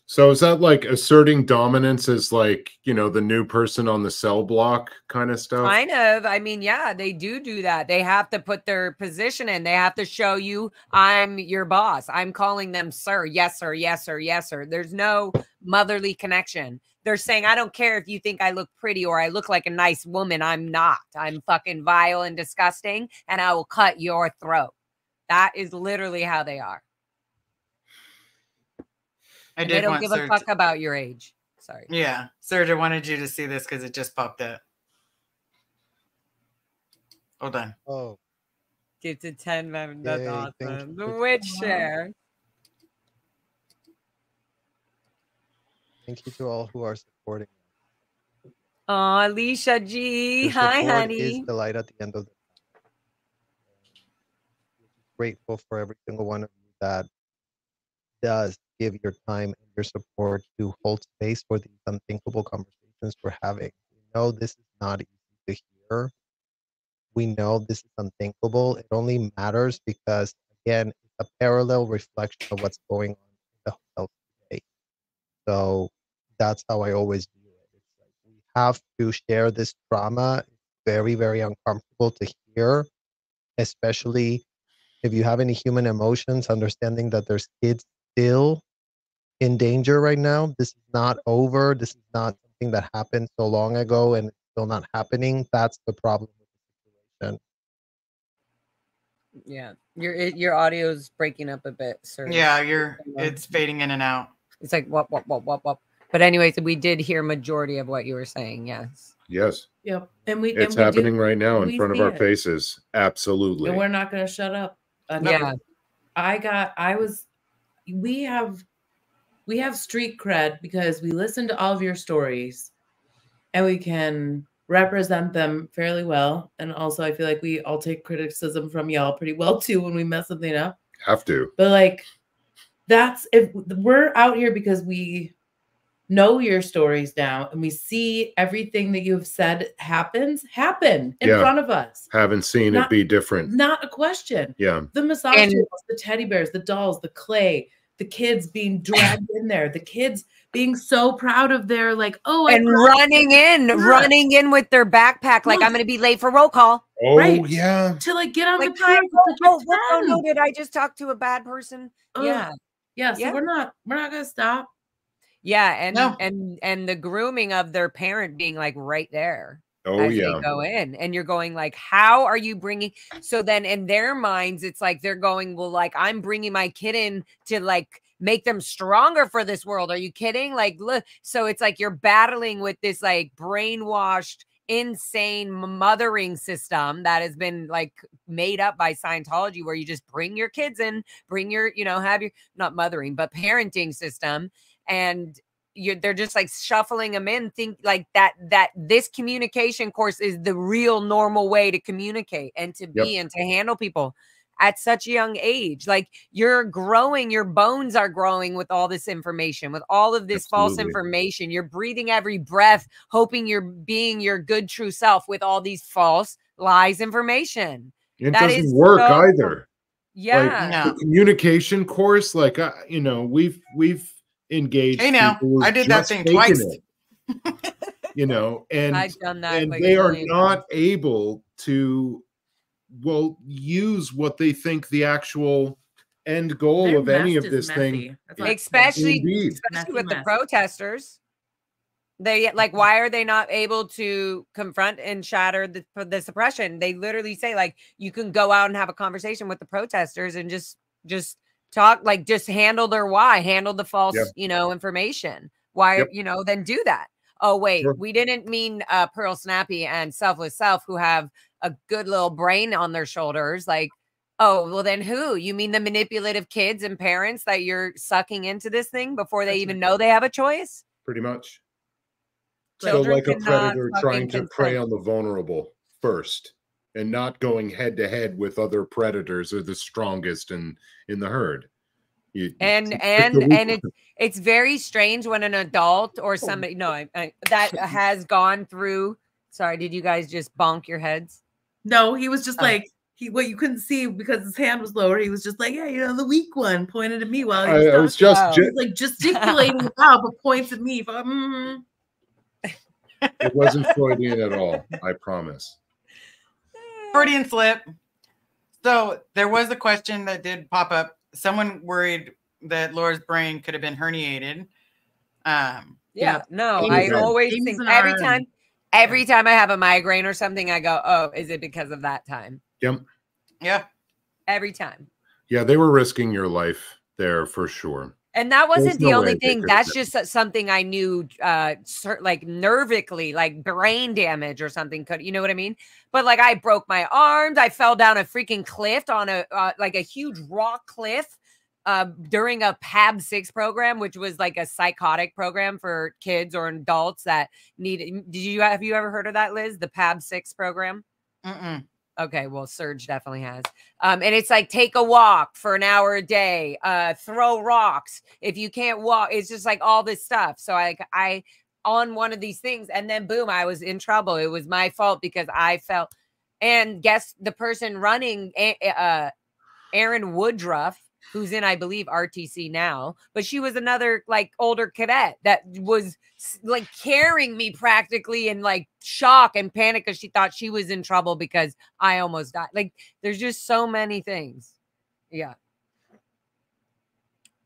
S4: So is that like asserting dominance as, like, you know, the new person on the cell block kind of stuff?
S5: Kind of. I mean, yeah, they do that. They have to put their position in. They have to show you, I'm your boss. I'm calling them sir. Yes, sir. Yes, sir. Yes, sir. There's no motherly connection. They're saying, I don't care if you think I look pretty or I look like a nice woman. I'm not. I'm fucking vile and disgusting, and I will cut your throat. That is literally how they are. They don't give a fuck about your age. Sorry.
S2: Yeah. Serge, I wanted you to see this because it just popped up. Hold on.
S3: Oh,
S5: Gifted 10 members. That's
S3: yay,
S5: awesome. The
S3: you.
S5: witch share.
S3: Thank you to all who are supporting.
S5: Oh, Alicia G.
S3: Your
S5: Hi,
S3: support
S5: honey.
S3: is the light at the end of the tunnel. Grateful for every single one of you that does give your time and your support to hold space for these unthinkable conversations we're having. We know this is not easy to hear. We know this is unthinkable. It only matters because, again, it's a parallel reflection of what's going on in the hotel today. So that's how I always view it. It's like we have to share this trauma. It's very, very uncomfortable to hear, especially if you have any human emotions, understanding that there's kids still in danger right now. This is not over. This is not something that happened so long ago and it's still not happening. That's the problem with the situation.
S5: Yeah. Your audio is breaking up a bit, sir.
S2: Yeah, it's fading in and out.
S5: It's like what. But anyways, we did hear majority of what you were saying. Yes.
S4: Yes.
S6: Yep.
S4: It's happening right now in front of our faces. Absolutely.
S6: And we're not going to shut up.
S5: Yeah.
S6: We have street cred because we listen to all of your stories and we can represent them fairly well. And also I feel like we all take criticism from y'all pretty well too when we mess something up.
S4: Have to.
S6: But like, if we're out here because we know your stories now and we see everything that you've said happen in front of us.
S4: Haven't seen it be different.
S6: Not a question.
S4: Yeah.
S6: The massage tables, the teddy bears, the dolls, the clay, the kids being dragged in there, the kids being so proud of their running
S5: in with their backpack like, I'm going to be late for roll call.
S4: Oh,
S6: right.
S4: Yeah.
S6: To like get on
S5: like,
S6: the plane.
S5: No, did I just talk to a bad person?
S6: Yeah. So we're not gonna stop.
S5: Yeah, and the grooming of their parent being like right there. As they go in, and you're going like, how are you bringing? So then in their minds, it's like they're going, well, like I'm bringing my kid in to like make them stronger for this world. Are you kidding? Like, look, so it's like you're battling with this like brainwashed, insane mothering system that has been like made up by Scientology, where you just bring your kids in, bring your, have your not mothering, but parenting system. And they're just like shuffling them in, think like that this communication course is the real normal way to communicate and to be and to handle people. at such a young age. Like you're growing, your bones are growing with all this information, with all of this false information. You're breathing every breath, hoping you're being your good true self with all these false lies information.
S4: It doesn't work either.
S5: Yeah.
S4: Like the communication course, like you know, we've engaged.
S2: Hey, now I did that thing twice.
S4: You know, and
S5: I've done that,
S4: and
S5: like,
S4: they are not able to use what they think the actual end goal of any of this thing,
S5: especially with the protesters. They like, why are they not able to confront and shatter the suppression? They literally say, like, you can go out and have a conversation with the protesters and just talk, like, just handle their why, handle the false, you know, information. Why, you know, then do that. Oh, wait, we didn't mean Pearl Snappy and Selfless Self, who have a good little brain on their shoulders. Like, oh, well, then who? You mean the manipulative kids and parents that you're sucking into this thing before they even know they have a choice?
S4: Pretty much.
S5: Children
S4: so like a predator trying to prey on the vulnerable first and not going head to head with other predators or the strongest in the herd.
S5: It's very strange when an adult or somebody that has gone through. Sorry, did you guys just bonk your heads?
S6: No, he was just like what you couldn't see because his hand was lower. He was just like, yeah, you know, the weak one pointed at me while he was,
S4: I was just
S6: like gesticulating out, but points at me.
S4: It wasn't Freudian at all. I promise.
S2: Freudian slip. So there was a question that did pop up. Someone worried that Laura's brain could have been herniated.
S5: No, I always think every time I have a migraine or something, I go, oh, is it because of that time?
S4: Yep.
S2: Yeah.
S5: Every time.
S4: Yeah, they were risking your life there for sure.
S5: And that wasn't the only thing. That's just something I knew, like nervically, like brain damage or something could, you know what I mean? But like I broke my arms. I fell down a freaking cliff on like a huge rock cliff during a PAB 6 program, which was like a psychotic program for kids or adults that needed. Have you ever heard of that, Liz? The PAB 6 program?
S2: Mm-mm.
S5: Okay, well, Serge definitely has. And it's like take a walk for an hour a day, throw rocks. If you can't walk, it's just like all this stuff. So I on one of these things, and then boom, I was in trouble. It was my fault because I felt. And guess the person running, Erin Woodruff, who's in, I believe, RTC now, but she was another like older cadet that was like carrying me practically in like shock and panic because she thought she was in trouble because I almost died. Like there's just so many things. Yeah.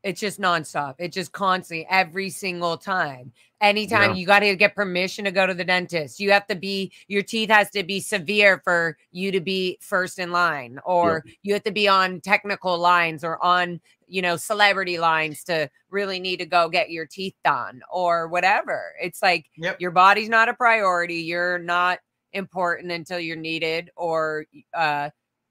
S5: It's just nonstop. It's just constantly every single time. Anytime you got to get permission to go to the dentist, you have to be, your teeth has to be severe for you to be first in line, or you have to be on technical lines or on, you know, celebrity lines to really need to go get your teeth done or whatever. It's like your body's not a priority. You're not important until you're needed or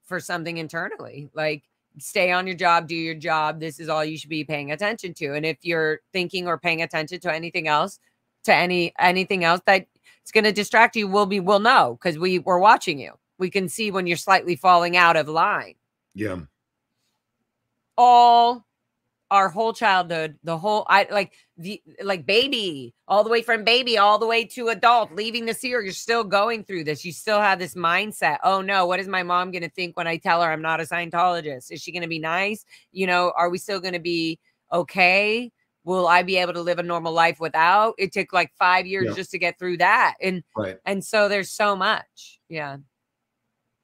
S5: for something internally. Like, stay on your job, do your job. This is all you should be paying attention to. And if you're thinking or paying attention to anything else, anything else that it's going to distract you, we'll know because we're watching you. We can see when you're slightly falling out of line.
S4: Yeah.
S5: Our whole childhood, baby, all the way from baby, all the way to adult, leaving this year, you're still going through this. You still have this mindset. Oh no, what is my mom going to think when I tell her I'm not a Scientologist? Is she going to be nice? You know, are we still going to be okay? Will I be able to live a normal life without? It took like 5 years just to get through that. And so there's so much. Yeah.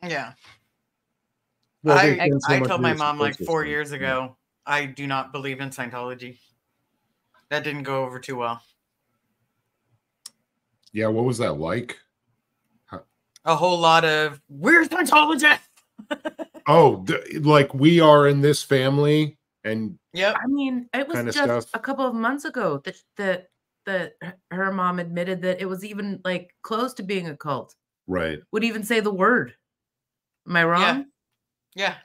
S2: Yeah.
S4: Well,
S2: I told my mom like 4 years ago, I do not believe in Scientology. That didn't go over too well.
S4: Yeah, what was that like?
S2: A whole lot of, we're Scientologists!
S4: Like we are in this family and...
S6: Yeah, I mean, it was just a couple of months ago that her mom admitted that it was even like close to being a cult.
S4: Right.
S6: Would even say the word. Am I wrong?
S2: Yeah.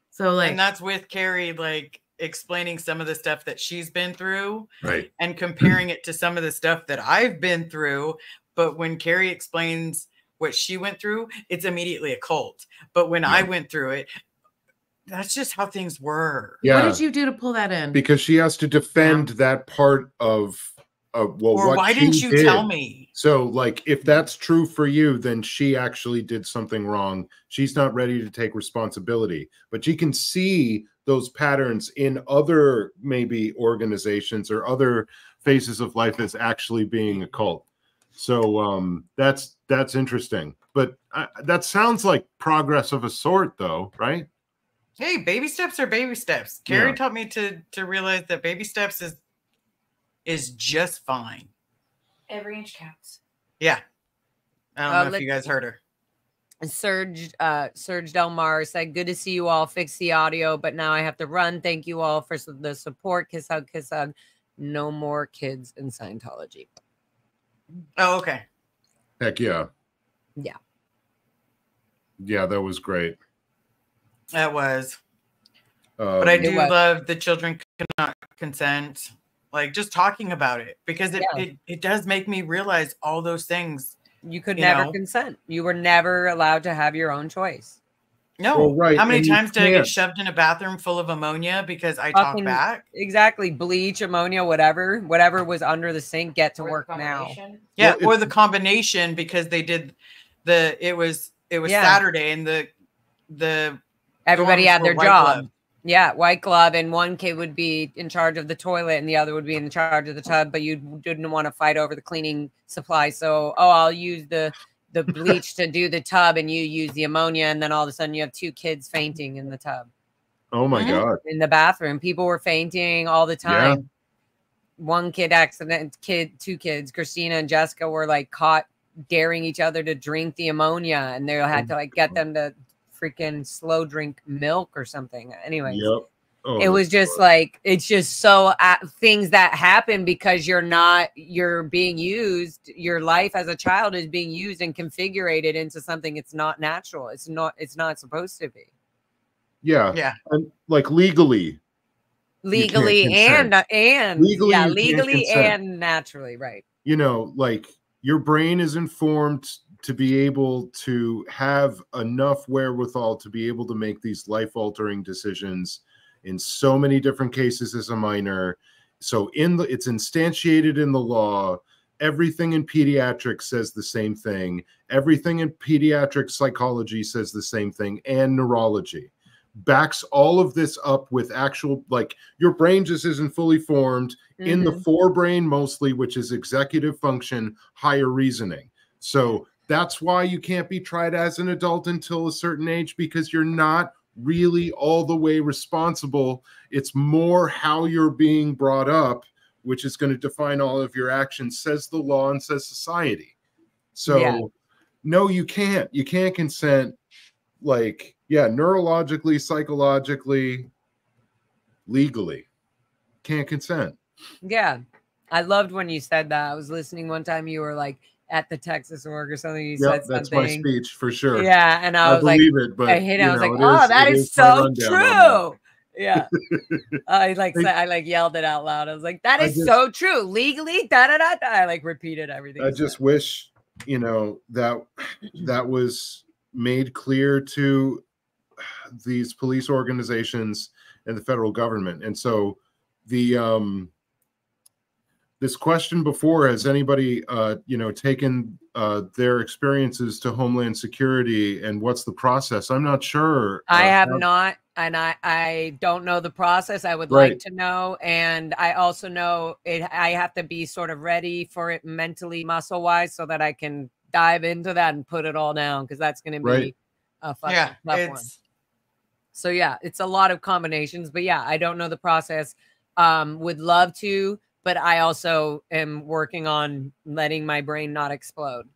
S6: So like,
S2: and that's with Carrie, like explaining some of the stuff that she's been through,
S4: right,
S2: and comparing it to some of the stuff that I've been through. But when Carrie explains what she went through, it's immediately a cult. But when I went through it, that's just how things were.
S6: What did you do to pull that in?
S4: Because she has to defend that part of well,
S2: or
S4: what
S2: why
S4: she
S2: didn't you
S4: did.
S2: tell me?
S4: So, like, if that's true for you, then she actually did something wrong. She's not ready to take responsibility, but you can see those patterns in other maybe organizations or other phases of life as actually being a cult. So that's interesting. But that sounds like progress of a sort, though, right?
S2: Hey, baby steps are baby steps. Carrie taught me to realize that baby steps is just fine.
S5: Every inch counts.
S2: Yeah. I don't know if you guys heard her.
S5: Serge Del Mar said, good to see you all. Fix the audio, but now I have to run. Thank you all for the support. Kiss hug, kiss hug. No more kids in Scientology.
S2: Oh, okay.
S4: Heck yeah.
S5: Yeah.
S4: Yeah, that was great.
S2: That was. But I do love the children cannot consent. Like, just talking about it, because it does make me realize all those things.
S5: You could never consent. You were never allowed to have your own choice.
S2: No.
S4: Well, right.
S2: How many times did I get shoved in a bathroom full of ammonia because I talked back?
S5: Exactly. Bleach, ammonia, whatever was under the sink, get to work now.
S2: Yeah. Well, or the combination, because they did it was Saturday and the
S5: everybody had their job.
S2: Glove.
S5: Yeah, white glove, and one kid would be in charge of the toilet and the other would be in charge of the tub, but you didn't want to fight over the cleaning supply. So, I'll use the bleach to do the tub and you use the ammonia, and then all of a sudden you have two kids fainting in the tub.
S4: Oh my God.
S5: In the bathroom. People were fainting all the time. Yeah. One kid two kids, Christina and Jessica, were like caught daring each other to drink the ammonia, and they had to like get them to freaking slow drink milk or something. Anyways, it was just like, it's just so things that happen because you're being used. Your life as a child is being used and configured into something it's not natural. It's not supposed to be.
S4: Yeah. And like legally
S5: and legally and naturally, right?
S4: You know, like your brain is informed to be able to have enough wherewithal to be able to make these life-altering decisions in so many different cases as a minor. So it's instantiated in the law. Everything in pediatrics says the same thing. Everything in pediatric psychology says the same thing, and neurology backs all of this up with actual, like, your brain just isn't fully formed in the forebrain mostly, which is executive function, higher reasoning. So that's why you can't be tried as an adult until a certain age, because you're not really all the way responsible. It's more how you're being brought up, which is going to define all of your actions, says the law and says society. So no, you can't. You can't consent, like, neurologically, psychologically, legally. Can't consent.
S5: Yeah. I loved when you said that. I was listening one time, you were like, at the Texas org or something, you said something.
S4: That's my speech for sure.
S5: Yeah, and I was like,
S4: it, but
S5: I hit it. I was like, oh, that is so true. Yeah, I yelled it out loud. I was like, that is so true. Legally, da da da da. I like repeated everything.
S4: I just wish, that was made clear to these police organizations and the federal government. And so this question before, has anybody, taken their experiences to Homeland Security, and what's the process? I'm not sure.
S5: I have not, and I don't know the process. I would like to know, and I also know I have to be sort of ready for it mentally, muscle wise, so that I can dive into that and put it all down, because that's going to be a tough one. So it's a lot of combinations, but I don't know the process. Would love to. But I also am working on letting my brain not explode.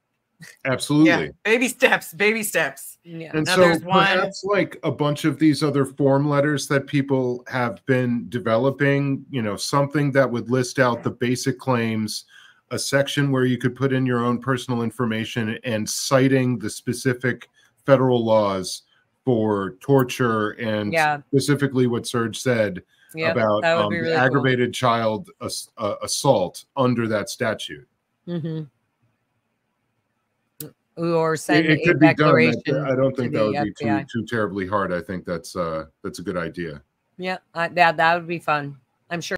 S4: Absolutely.
S2: Yeah. Baby steps, baby steps.
S5: Yeah.
S4: And
S2: now
S4: so perhaps like a bunch of these other form letters that people have been developing, something that would list out the basic claims, a section where you could put in your own personal information and citing the specific federal laws for torture and specifically what Serge said. About really aggravated child assault under that statute.
S5: or send
S4: It
S5: a
S4: could be done.
S5: declaration
S4: I don't
S5: to
S4: think that
S5: the
S4: would be
S5: FBI.
S4: too terribly hard. I think that's a good idea.
S5: Yeah, that would be fun. I'm sure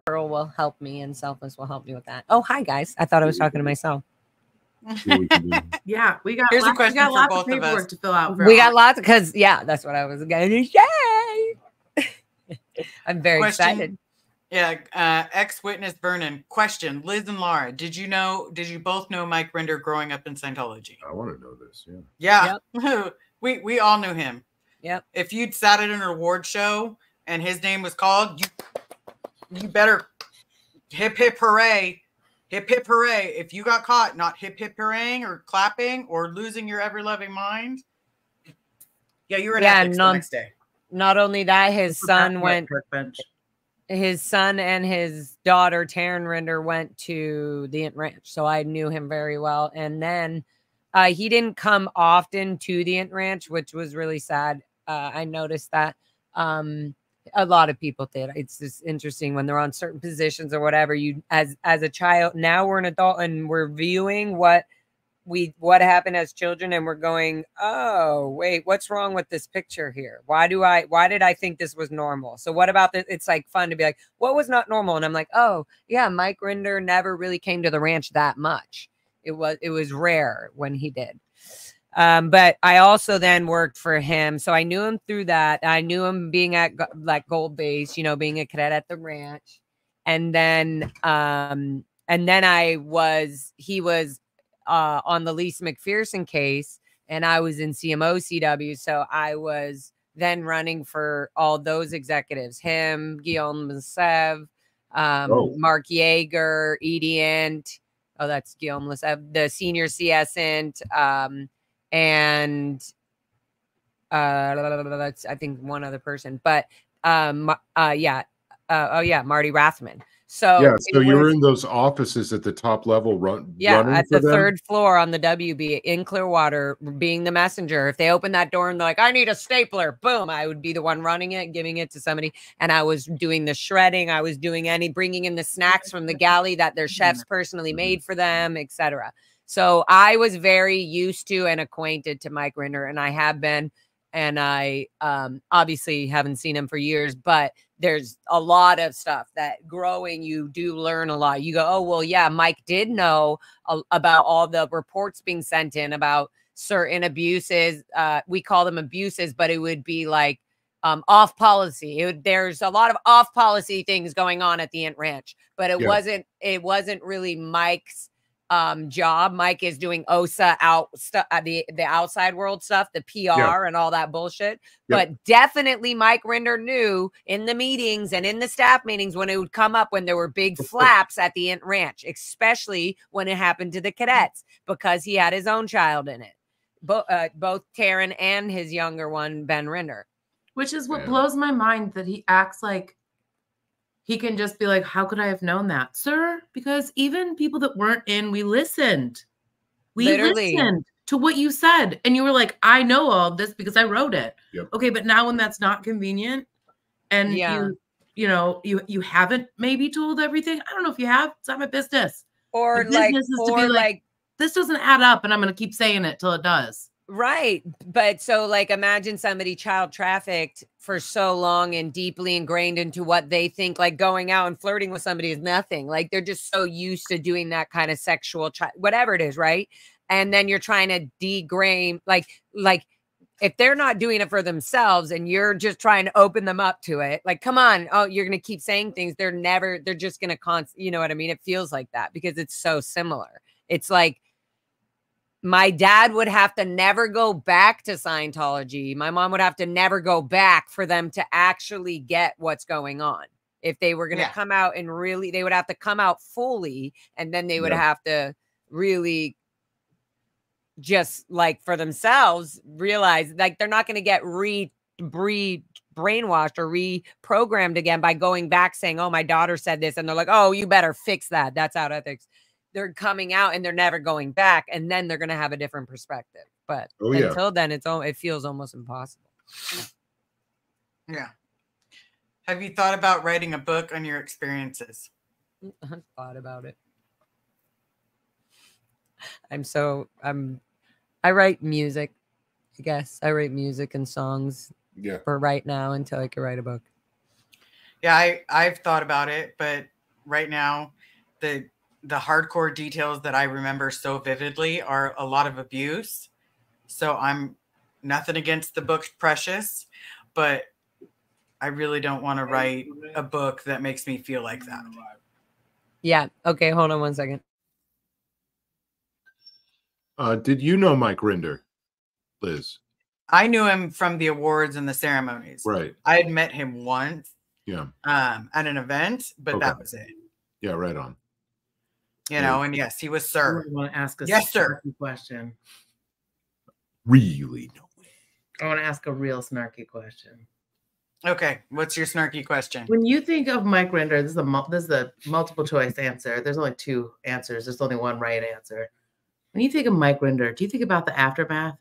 S5: Pearl will help me and Selfless will help me with that. Oh, hi guys. I thought I was talking to myself.
S6: Yeah, we got
S2: Here's a
S6: lots,
S2: question
S6: we got
S2: for
S6: lots
S2: both
S6: of
S2: of us.
S6: paperwork to fill out.
S5: We got lots because that's what I was going to yay. I'm very excited.
S2: Yeah, ex-witness Vernon. Question: Liz and Laura, did you both know Mike Rinder growing up in Scientology?
S4: I want to know this.
S2: Yeah. Yep. we all knew him.
S5: Yep.
S2: If you'd sat at an award show and his name was called, you better hip hip hooray. Hip hip hooray. If you got caught not hip hip hooray or clapping or losing your ever-loving mind, yeah, you were in ethics the next day.
S5: Not only that, his son and his daughter, Taryn Rinder, went to the Int Ranch. So I knew him very well. And then he didn't come often to the Int Ranch, which was really sad. I noticed that a lot of people did. It's just interesting when they're on certain positions or whatever. You as a child, now we're an adult and we're viewing what happened as children, and we're going, oh wait, what's wrong with this picture here? Why did I think this was normal? So what about this? It's like fun to be like, what was not normal? And I'm like, oh yeah, Mike Rinder never really came to the ranch that much. It was rare when he did. But I also then worked for him, so I knew him through that. I knew him being at like Gold Base, being a cadet at the ranch, and then he was on the Lisa McPherson case, and I was in CMO CW, so I was then running for all those executives: him, Guillaume Lesev, Mark Yeager, Edie Int. Oh, that's Guillaume Lesev, the senior CS Int. And that's I think one other person, but Marty Rathman. So
S4: you were in those offices at the top level, running
S5: at
S4: for
S5: the
S4: them?
S5: third floor on the WB in Clearwater, being the messenger. If they opened that door and they're like, I need a stapler, boom, I would be the one running it, giving it to somebody. And I was doing the shredding. I was doing bringing in the snacks from the galley that their chefs personally made for them, etc. So I was very used to and acquainted to Mike Rinder, and I have been, and I obviously haven't seen him for years, but there's a lot of stuff that growing, you do learn a lot. You go, oh, well, yeah, Mike did know about all the reports being sent in about certain abuses. We call them abuses, but it would be like off policy. There's a lot of off policy things going on at the Int Ranch, but it wasn't really Mike's job. Mike is doing OSA the outside world stuff, the PR and all that bullshit. But definitely Mike Rinder knew in the meetings and in the staff meetings when it would come up when there were big flaps at the Int Ranch, especially when it happened to the cadets, because he had his own child in it. Both Taryn and his younger one, Ben Rinder.
S6: Which is what blows my mind, that he acts like he can just be like, how could I have known that, sir? Because even people that weren't in, we listened. We listened to what you said. And you were like, I know all of this because I wrote it.
S4: Yep.
S6: Okay, but now when that's not convenient and you haven't maybe told everything, I don't know if you have. It's not my business.
S5: Or
S6: this doesn't add up and I'm going to keep saying it till it does.
S5: Right. But so like imagine somebody child trafficked for so long and deeply ingrained into what they think, like going out and flirting with somebody is nothing. Like they're just so used to doing that kind of sexual, whatever it is. Right. And then you're trying to degrade, like if they're not doing it for themselves and you're just trying to open them up to it, like, come on. Oh, you're going to keep saying things. They're just going to, you know what I mean? It feels like that because it's so similar. It's like, my dad would have to never go back to Scientology. My mom would have to never go back for them to actually get what's going on. If they were going to come out and really, they would have to come out fully, and then they would have to really just like for themselves realize like they're not going to get brainwashed or reprogrammed again by going back saying, oh, my daughter said this. And they're like, oh, you better fix that. That's out ethics. They're coming out and they're never going back, and then they're going to have a different perspective. But until then, it feels almost impossible.
S2: Yeah. Have you thought about writing a book on your experiences?
S5: I thought about it. I'm I write music. I guess I write music and songs
S4: Yeah.
S5: for right now until I can write a book.
S2: Yeah, I've thought about it, but right now the hardcore details that I remember so vividly are a lot of abuse. So I'm nothing against the book Precious, but I really don't want to write a book that makes me feel like that.
S5: Yeah. Okay, hold on one second.
S4: Did you know Mike Rinder, Liz?
S2: I knew him from the awards and the ceremonies.
S4: Right.
S2: I had met him once.
S4: Yeah.
S2: At an event, but
S4: Okay.
S2: that was it.
S4: Yeah, right on.
S2: You know, and yes, he was Sir.
S6: I want to ask a
S2: Yes, sir.
S6: snarky question.
S4: Really no way.
S6: I want to ask a real snarky question.
S2: Okay, what's your snarky question?
S6: When you think of Mike Rinder, this is a multiple choice answer. There's only 2 answers. There's only one right answer. When you think of Mike Rinder, do you think about the Aftermath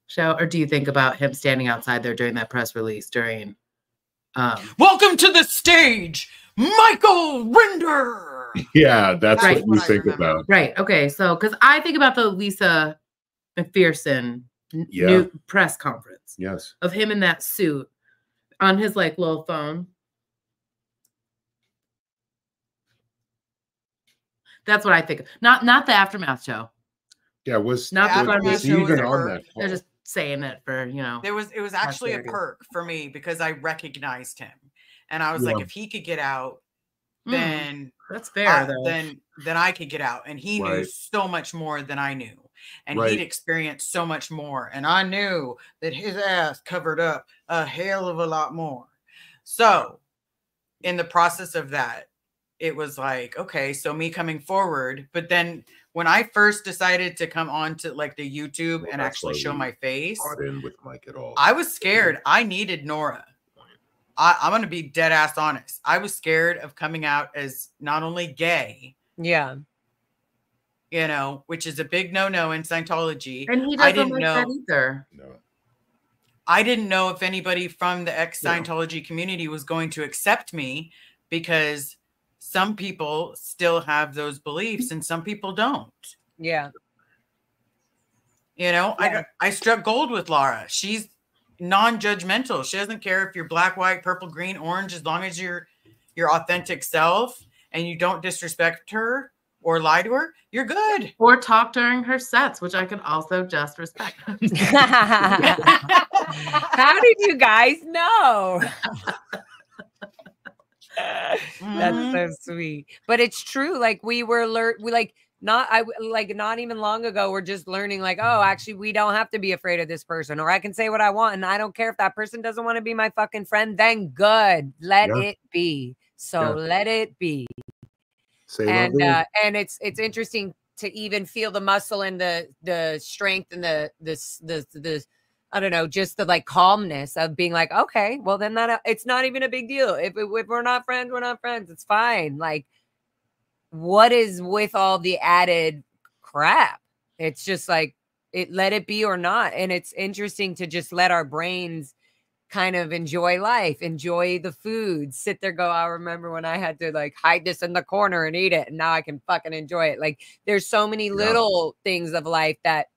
S6: show, or do you think about him standing outside there during that press release during
S2: Welcome to the stage, Michael Rinder.
S4: Yeah, that's
S2: Right.
S4: what you
S2: What I
S4: think
S2: remember.
S4: about.
S6: Right. Okay. So, because I think about the Lisa McPherson
S4: Yeah.
S6: new press conference
S4: Yes.
S6: of him in that suit on his like little phone. That's what I think. Not the Aftermath show.
S4: Yeah, was
S6: Not the
S2: Aftermath
S4: was
S6: Funny
S4: he
S2: show
S6: show.
S2: was
S4: even
S2: a
S4: on
S2: perk.
S4: that call?
S6: They're just saying it for, you know.
S2: It was actually a
S6: Prosperity.
S2: perk for me because I recognized him, and I was like,
S4: Yeah.
S2: if he could get out,
S6: Mm,
S2: then
S6: that's fair though.
S2: then I could get out. And he knew
S4: Right.
S2: so much more than I knew, and
S4: Right.
S2: he'd experienced so much more, and I knew that his ass covered up a hell of a lot more. So in the process of that, it was like, okay, so me coming forward, but then when I first decided to come on to like the YouTube
S4: Well,
S2: and
S4: that's
S2: actually
S4: why
S2: show
S4: we
S2: my face,
S4: Bought in with Mike at all.
S2: I was scared. I needed Nora. I'm going to be dead ass honest. I was scared of coming out as not only gay,
S5: Yeah.
S2: you know, which is a big no-no in Scientology.
S6: And he
S2: I
S6: doesn't
S2: didn't
S6: like
S2: know.
S6: that either.
S4: No.
S2: I didn't know if anybody from the ex-Scientology community was going to accept me, because some people still have those beliefs and some people don't.
S5: Yeah.
S2: You know,
S5: Yeah.
S2: I struck gold with Laura. She's non-judgmental. She doesn't care if you're black, white, purple, green, orange, as long as you're your authentic self and you don't disrespect her or lie to her, you're good.
S6: Or talk during her sets, which I can also just respect.
S5: How did you guys know? That's
S2: Mhm.
S5: so sweet. But it's true. Like we like not even long ago, we're just learning like, oh, actually we don't have to be afraid of this person, or I can say what I want and I don't care if that person doesn't want to be my fucking friend, then good. Let
S4: Yeah.
S5: it be. So
S4: Yeah.
S5: let it be.
S4: Say
S5: And
S4: lovely.
S5: and it's interesting to even feel the muscle and the strength and the I don't know, just the like calmness of being like, okay, well then that it's not even a big deal. If we're not friends, we're not friends. It's fine. Like, what is with all the added crap? It's just like let it be or not. And it's interesting to just let our brains kind of enjoy life, enjoy the food, sit there, go, I remember when I had to like hide this in the corner and eat it, and now I can fucking enjoy it. Like there's so many little things of life that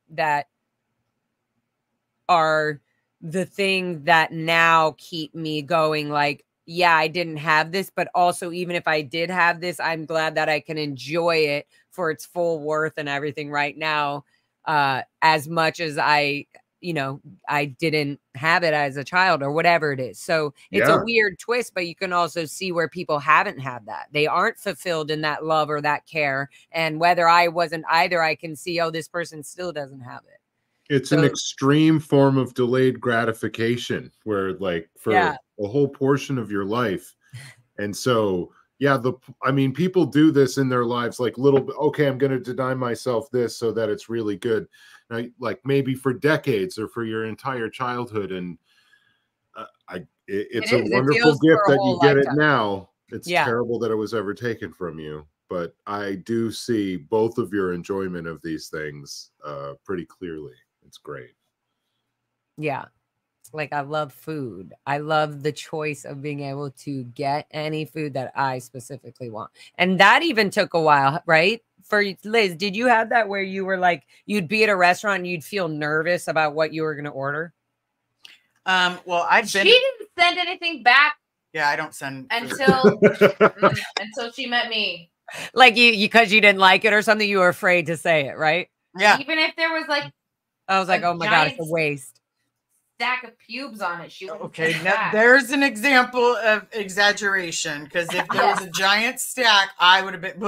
S5: are the thing that now keep me going. Like, yeah, I didn't have this, but also even if I did have this, I'm glad that I can enjoy it for its full worth and everything right now, as much as I didn't have it as a child or whatever it is. So it's a weird twist, but you can also see where people haven't had that. They aren't fulfilled in that love or that care. And whether I wasn't either, I can see, oh, this person still doesn't have it.
S4: It's an extreme form of delayed gratification where like for a whole portion of your life. And so, I mean, people do this in their lives, like little bit, okay, I'm going to deny myself this so that it's really good. Like maybe for decades or for your entire childhood. And it's a wonderful gift that you get it now. It's terrible that it was ever taken from you. But I do see both of your enjoyment of these things pretty clearly. It's great.
S5: Yeah. Like, I love food. I love the choice of being able to get any food that I specifically want. And that even took a while, right? For Liz, did you have that where you were like, you'd be at a restaurant and you'd feel nervous about what you were going to order?
S2: Well, I've
S7: She
S2: been.
S7: didn't send anything back
S2: Yeah, I don't send
S7: until until she met me.
S5: Like you because you didn't like it or something, you were afraid to say it, right?
S2: Yeah.
S7: Even if there was like
S5: I was like,
S7: a
S5: oh my God, it's a
S7: giant
S5: waste.
S7: stack of pubes on it, she wouldn't
S2: Okay,
S7: send it
S2: now
S7: back.
S2: there's an example of exaggeration, because if there was a giant stack, I would have been.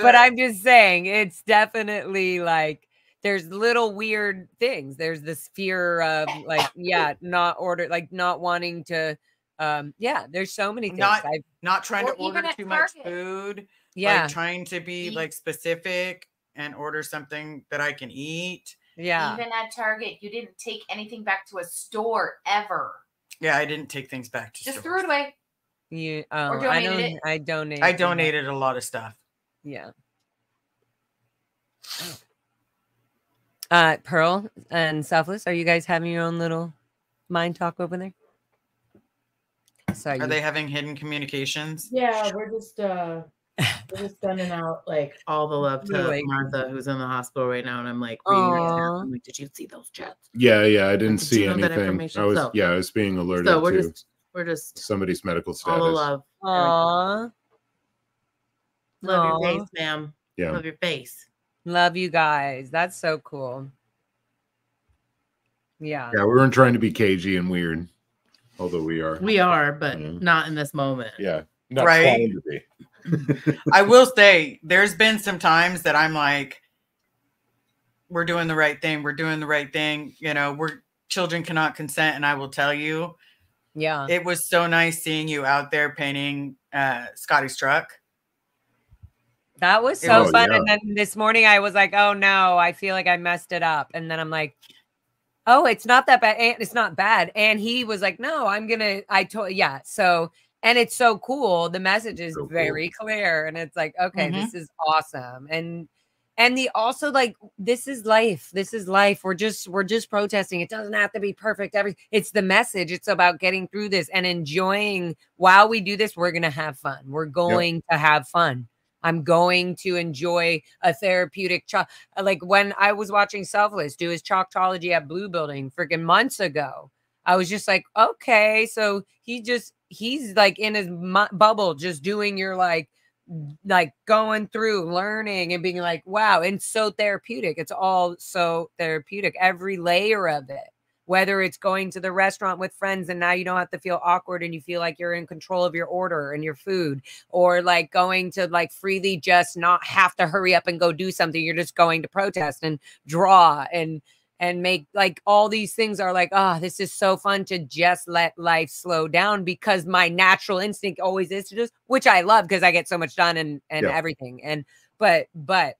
S5: But I'm just saying, it's definitely like there's little weird things. There's this fear of like, not order, like not wanting to. There's so many things.
S2: Not trying to
S7: Or even
S2: order
S7: at
S2: too much
S7: Target.
S2: food.
S5: Yeah.
S2: Like trying to be like specific and order something that I can eat.
S5: Yeah.
S7: Even at Target, you didn't take anything back to a store ever.
S2: Yeah, I didn't take things back to
S7: Just
S2: stores.
S7: threw it away.
S5: Or
S7: donated it.
S5: I donated.
S2: I donated a lot of stuff.
S5: Yeah. Pearl and Selfless, are you guys having your own little mind talk over there?
S2: Are they having hidden communications?
S6: Yeah, we're just sending out like all the love to
S5: Like-
S6: Martha, who's in the hospital right now, and I'm like reading her chats. I'm like, did you see those chats?
S4: Yeah, I didn't
S6: Did
S4: see
S6: you know that
S4: anything.
S6: information?
S4: I was
S6: So-
S4: I was being alerted
S6: So
S4: to
S6: we're just
S4: somebody's medical
S6: all
S4: status.
S6: the love.
S5: Aww.
S6: Love
S5: Aw.
S6: your face, ma'am.
S4: Yeah.
S6: Love your face.
S5: Love you guys. That's so cool. Yeah.
S4: Yeah, we weren't trying to be cagey and weird, although we are.
S6: We are, but
S4: Mhm.
S6: not in this moment.
S4: Yeah, not
S2: Right.
S4: trying to be.
S2: I will say there's been some times that I'm like, we're doing the right thing. We're doing the right thing. You know, children cannot consent. And I will tell you,
S5: Yeah.
S2: it was so nice seeing you out there painting Scotty's truck.
S5: That was so
S4: was-
S5: fun.
S4: yeah.
S5: And then this morning I was like, oh no, I feel like I messed it up. And then I'm like, oh, it's not that bad. And it's not bad. And he was like, no, yeah. So, and it's so cool. The message is
S4: So
S5: very clear. And it's like, okay,
S2: Mhm.
S5: this is awesome. And the also like, this is life. This is life. We're just protesting. It doesn't have to be perfect. It's the message. It's about getting through this and enjoying while we do this. We're going to have fun. We're going to have fun. I'm going to enjoy a therapeutic chalk. Like when I was watching Selfless do his chalkology at Blue Building freaking months ago, I was just like, okay, so he's like in his bubble, just doing your like going through learning and being like, wow. And so therapeutic. It's all so therapeutic. Every layer of it. Whether it's going to the restaurant with friends and now you don't have to feel awkward and you feel like you're in control of your order and your food, or like going to like freely just not have to hurry up and go do something. You're just going to protest and draw and make like all these things are like, oh, this is so fun to just let life slow down, because my natural instinct always is to just, which I love because I get so much done and everything. And but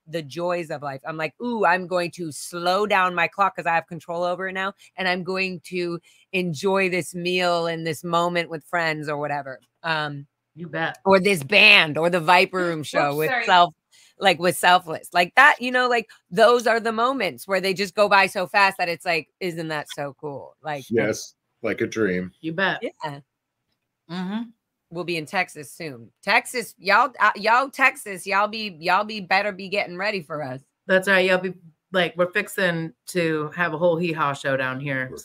S5: the joys of life, I'm like, ooh, I'm going to slow down my clock because I have control over it now. And I'm going to enjoy this meal and this moment with friends or whatever.
S6: You bet.
S5: Or this band or the Viper Room show
S7: Oops,
S5: with
S7: sorry.
S5: with Selfless, like that, like those are the moments where they just go by so fast that it's like, isn't that so cool? Like,
S4: Yes, like a dream.
S6: You bet.
S5: yeah.
S2: Mm-hmm.
S5: We'll be in Texas soon. Texas, y'all Texas, y'all be better be getting ready for us.
S6: That's right. You'll be like, we're fixing to have a whole hee-haw show down here. We're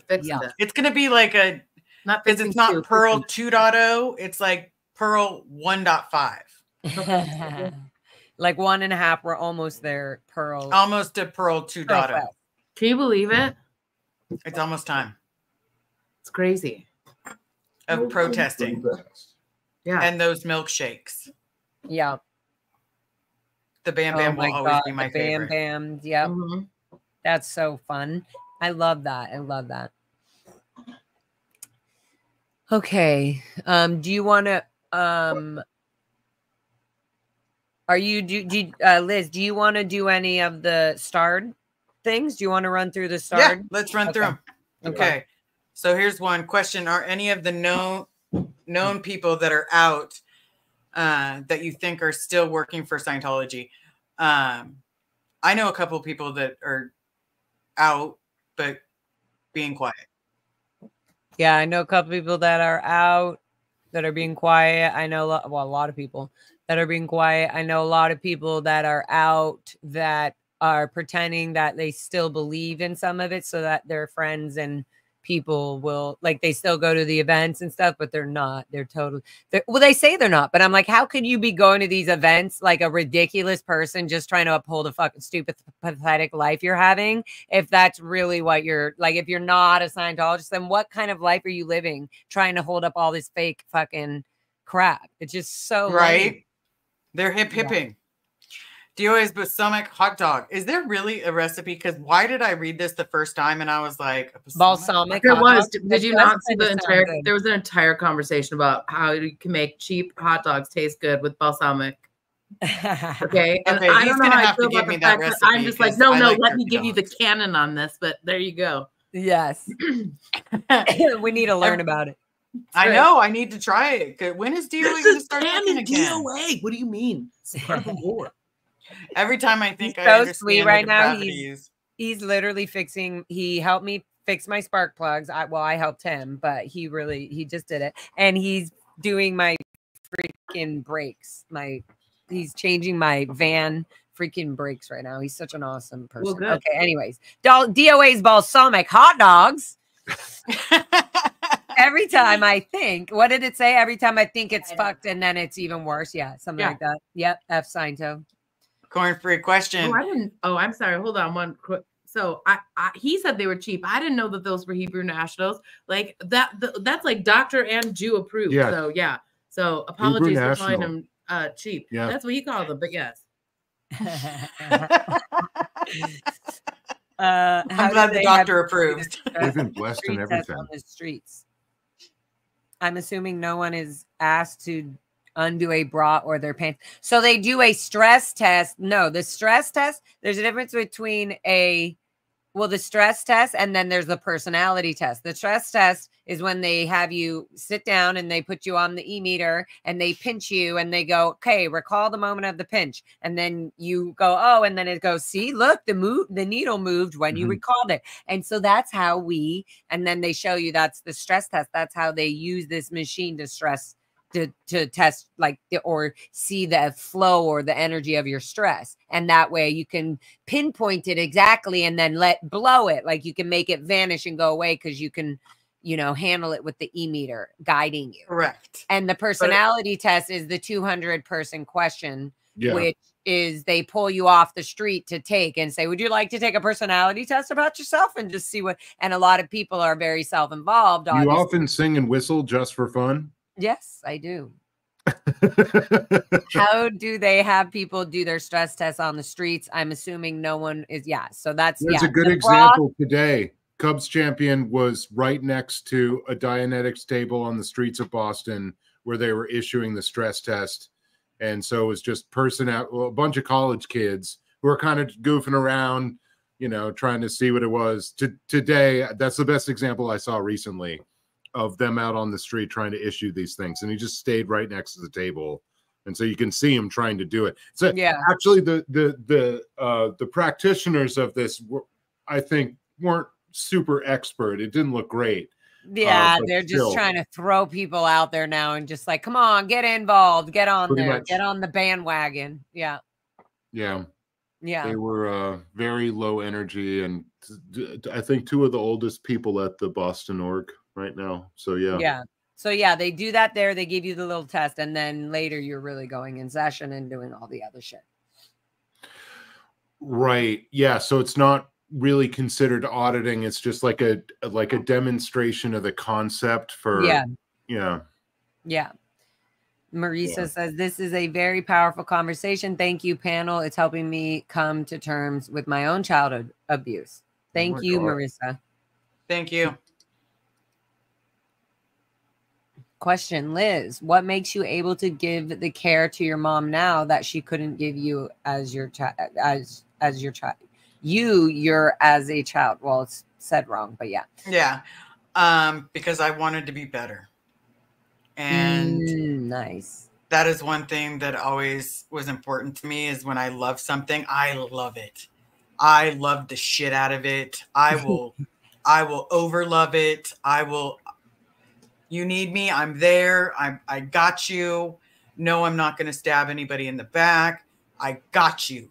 S6: fixing
S5: Yeah.
S6: it.
S2: It's going to be like
S6: Not
S2: because
S6: fixing
S2: it's not
S6: to,
S2: Pearl
S6: fixing
S2: 2.0. It's like Pearl 1.5.
S5: Like 1.5, we're almost there. Pearl.
S2: Almost to Pearl 2.0.
S5: Pearl.
S6: Can you believe it?
S2: It's almost time
S6: It's crazy.
S2: of protesting
S6: Yeah.
S2: and those milkshakes.
S5: Yeah.
S2: The Bam Bam will always be my
S5: the Bam
S2: favorite.
S5: Bam. Yep.
S6: Mhm.
S5: That's so fun. I love that. Okay. Do you want to Liz, do you want to do any of the starred things? Do you want to run through the starred?
S2: Yeah, let's run through them.
S5: Okay.
S2: Okay. So here's one question. Are any of the known people that are out that you think are still working for Scientology? I know a couple of people that are out, but being quiet.
S5: Yeah, I know a couple people that are out that are being quiet. I know, a lot of people that are being quiet. I know a lot of people that are out that are pretending that they still believe in some of it so that their friends and people will, like, they still go to the events and stuff, but they're not. Well, they say they're not, but I'm like, how could you be going to these events like a ridiculous person just trying to uphold a fucking stupid, pathetic life you're having? If that's really what you're like, if you're not a Scientologist, then what kind of life are you living trying to hold up all this fake fucking crap? It's just so
S2: Right.
S5: lame.
S2: They're hipping. DOA's balsamic hot dog. Is there really a recipe? Because why did I read this the first time and I was like,
S5: Balsamic
S6: There
S5: hot
S6: was.
S5: dog?
S6: Did you
S5: That
S6: not
S5: does
S6: see the
S5: kinda sound
S6: entire?
S5: good.
S6: There was an entire conversation about how you can make cheap hot dogs taste good with balsamic. Okay, and
S2: Okay,
S6: I
S2: he's
S6: don't know
S2: gonna
S6: how I
S2: have to
S6: feel
S2: give
S6: about
S2: me
S6: the
S2: that
S6: fact that
S2: recipe
S6: I'm just like,
S2: because
S6: no,
S2: I
S6: no,
S2: like
S6: let me
S2: turkey
S6: give you the
S2: dogs.
S6: canon on this. But there you go.
S5: Yes. We need to learn about it.
S2: I
S6: Right.
S2: know. I need to try it. 'Cause when is DOA
S6: This
S2: going to
S6: is
S2: start cooking
S6: canon
S2: again?
S6: DOA. What do you mean? It's part of the lore.
S2: Every time I think
S5: He's
S2: I
S5: so
S2: understand
S5: sweet
S2: the
S5: right now.
S2: depravities.
S5: He's literally fixing. He helped me fix my spark plugs. I helped him, but he just did it, and he's doing my freaking brakes. He's changing my van freaking brakes right now. He's such an awesome person.
S6: Well, good.
S5: Okay, anyways, DOA's balsamic hot dogs. Every time I think, what did it say? Every time I think it's fucked, and then it's even worse. Yeah, something like that. Yep, F Sciento.
S2: Corn-free question.
S6: Oh, I didn't. Oh, I'm sorry. Hold on one quick. So he said they were cheap. I didn't know that those were Hebrew nationals. Like that's like doctor and Jew approved.
S4: Yeah.
S6: So yeah. So apologies for calling
S4: National.
S6: them cheap.
S4: Yeah.
S6: That's what he called them. But yes.
S2: I'm glad the doctor approved.
S4: They've been blessed in
S5: Street test
S4: everything.
S5: on the streets. I'm assuming no one is asked to undo a bra or their pants. So they do a stress test. No, the stress test, there's a difference between the stress test and then there's the personality test. The stress test is when they have you sit down and they put you on the e-meter and they pinch you and they go, okay, recall the moment of the pinch. And then you go, oh, and then it goes, see, look, the needle moved when you recalled it. And so that's how and then they show you that's the stress test. That's how they use this machine to stress to test or see the flow or the energy of your stress. And that way you can pinpoint it exactly and then blow it. Like you can make it vanish and go away because you can, handle it with the e-meter guiding you.
S2: Correct.
S5: And the personality test is the 200-person question, which is they pull you off the street to take and say, would you like to take a personality test about yourself and just see and a lot of people are very self-involved.
S4: You often sing and whistle just for fun?
S5: Yes, I do. How do they have people do their stress tests on the streets? I'm assuming no one is. Yeah. So there's
S4: a good example today. Cubs champion was right next to a Dianetics table on the streets of Boston where they were issuing the stress test. And so it was just a bunch of college kids who were kind of goofing around, trying to see what it was. Today, that's the best example I saw recently of them out on the street trying to issue these things, and he just stayed right next to the table, and so you can see him trying to do it. So actually, the practitioners of this, I think, weren't super expert. It didn't look great.
S5: Yeah, they're just trying to throw people out there now and just like, come on, get involved, get on there, get on the bandwagon. Yeah. They
S4: were very low energy, and I think two of the oldest people at the Boston org right now. So
S5: they do that there. They give you the little test, and then later you're really going in session and doing all the other shit.
S4: Right. Yeah. So it's not really considered auditing. It's just like a demonstration of the concept for
S5: Marisa says, this is a very powerful conversation. Thank you, panel. It's helping me come to terms with my own childhood abuse. Thank you, Marisa.
S2: Thank you.
S5: Question, Liz, what makes you able to give the care to your mom now that she couldn't give you as your child, as your child? You're as a child. Well, it's said wrong, but yeah.
S2: Yeah. Because I wanted to be better. And
S5: nice.
S2: That is one thing that always was important to me is when I love something, I love it. I love the shit out of it. I will overlove it. You need me, I'm there. I got you. No, I'm not going to stab anybody in the back. I got you.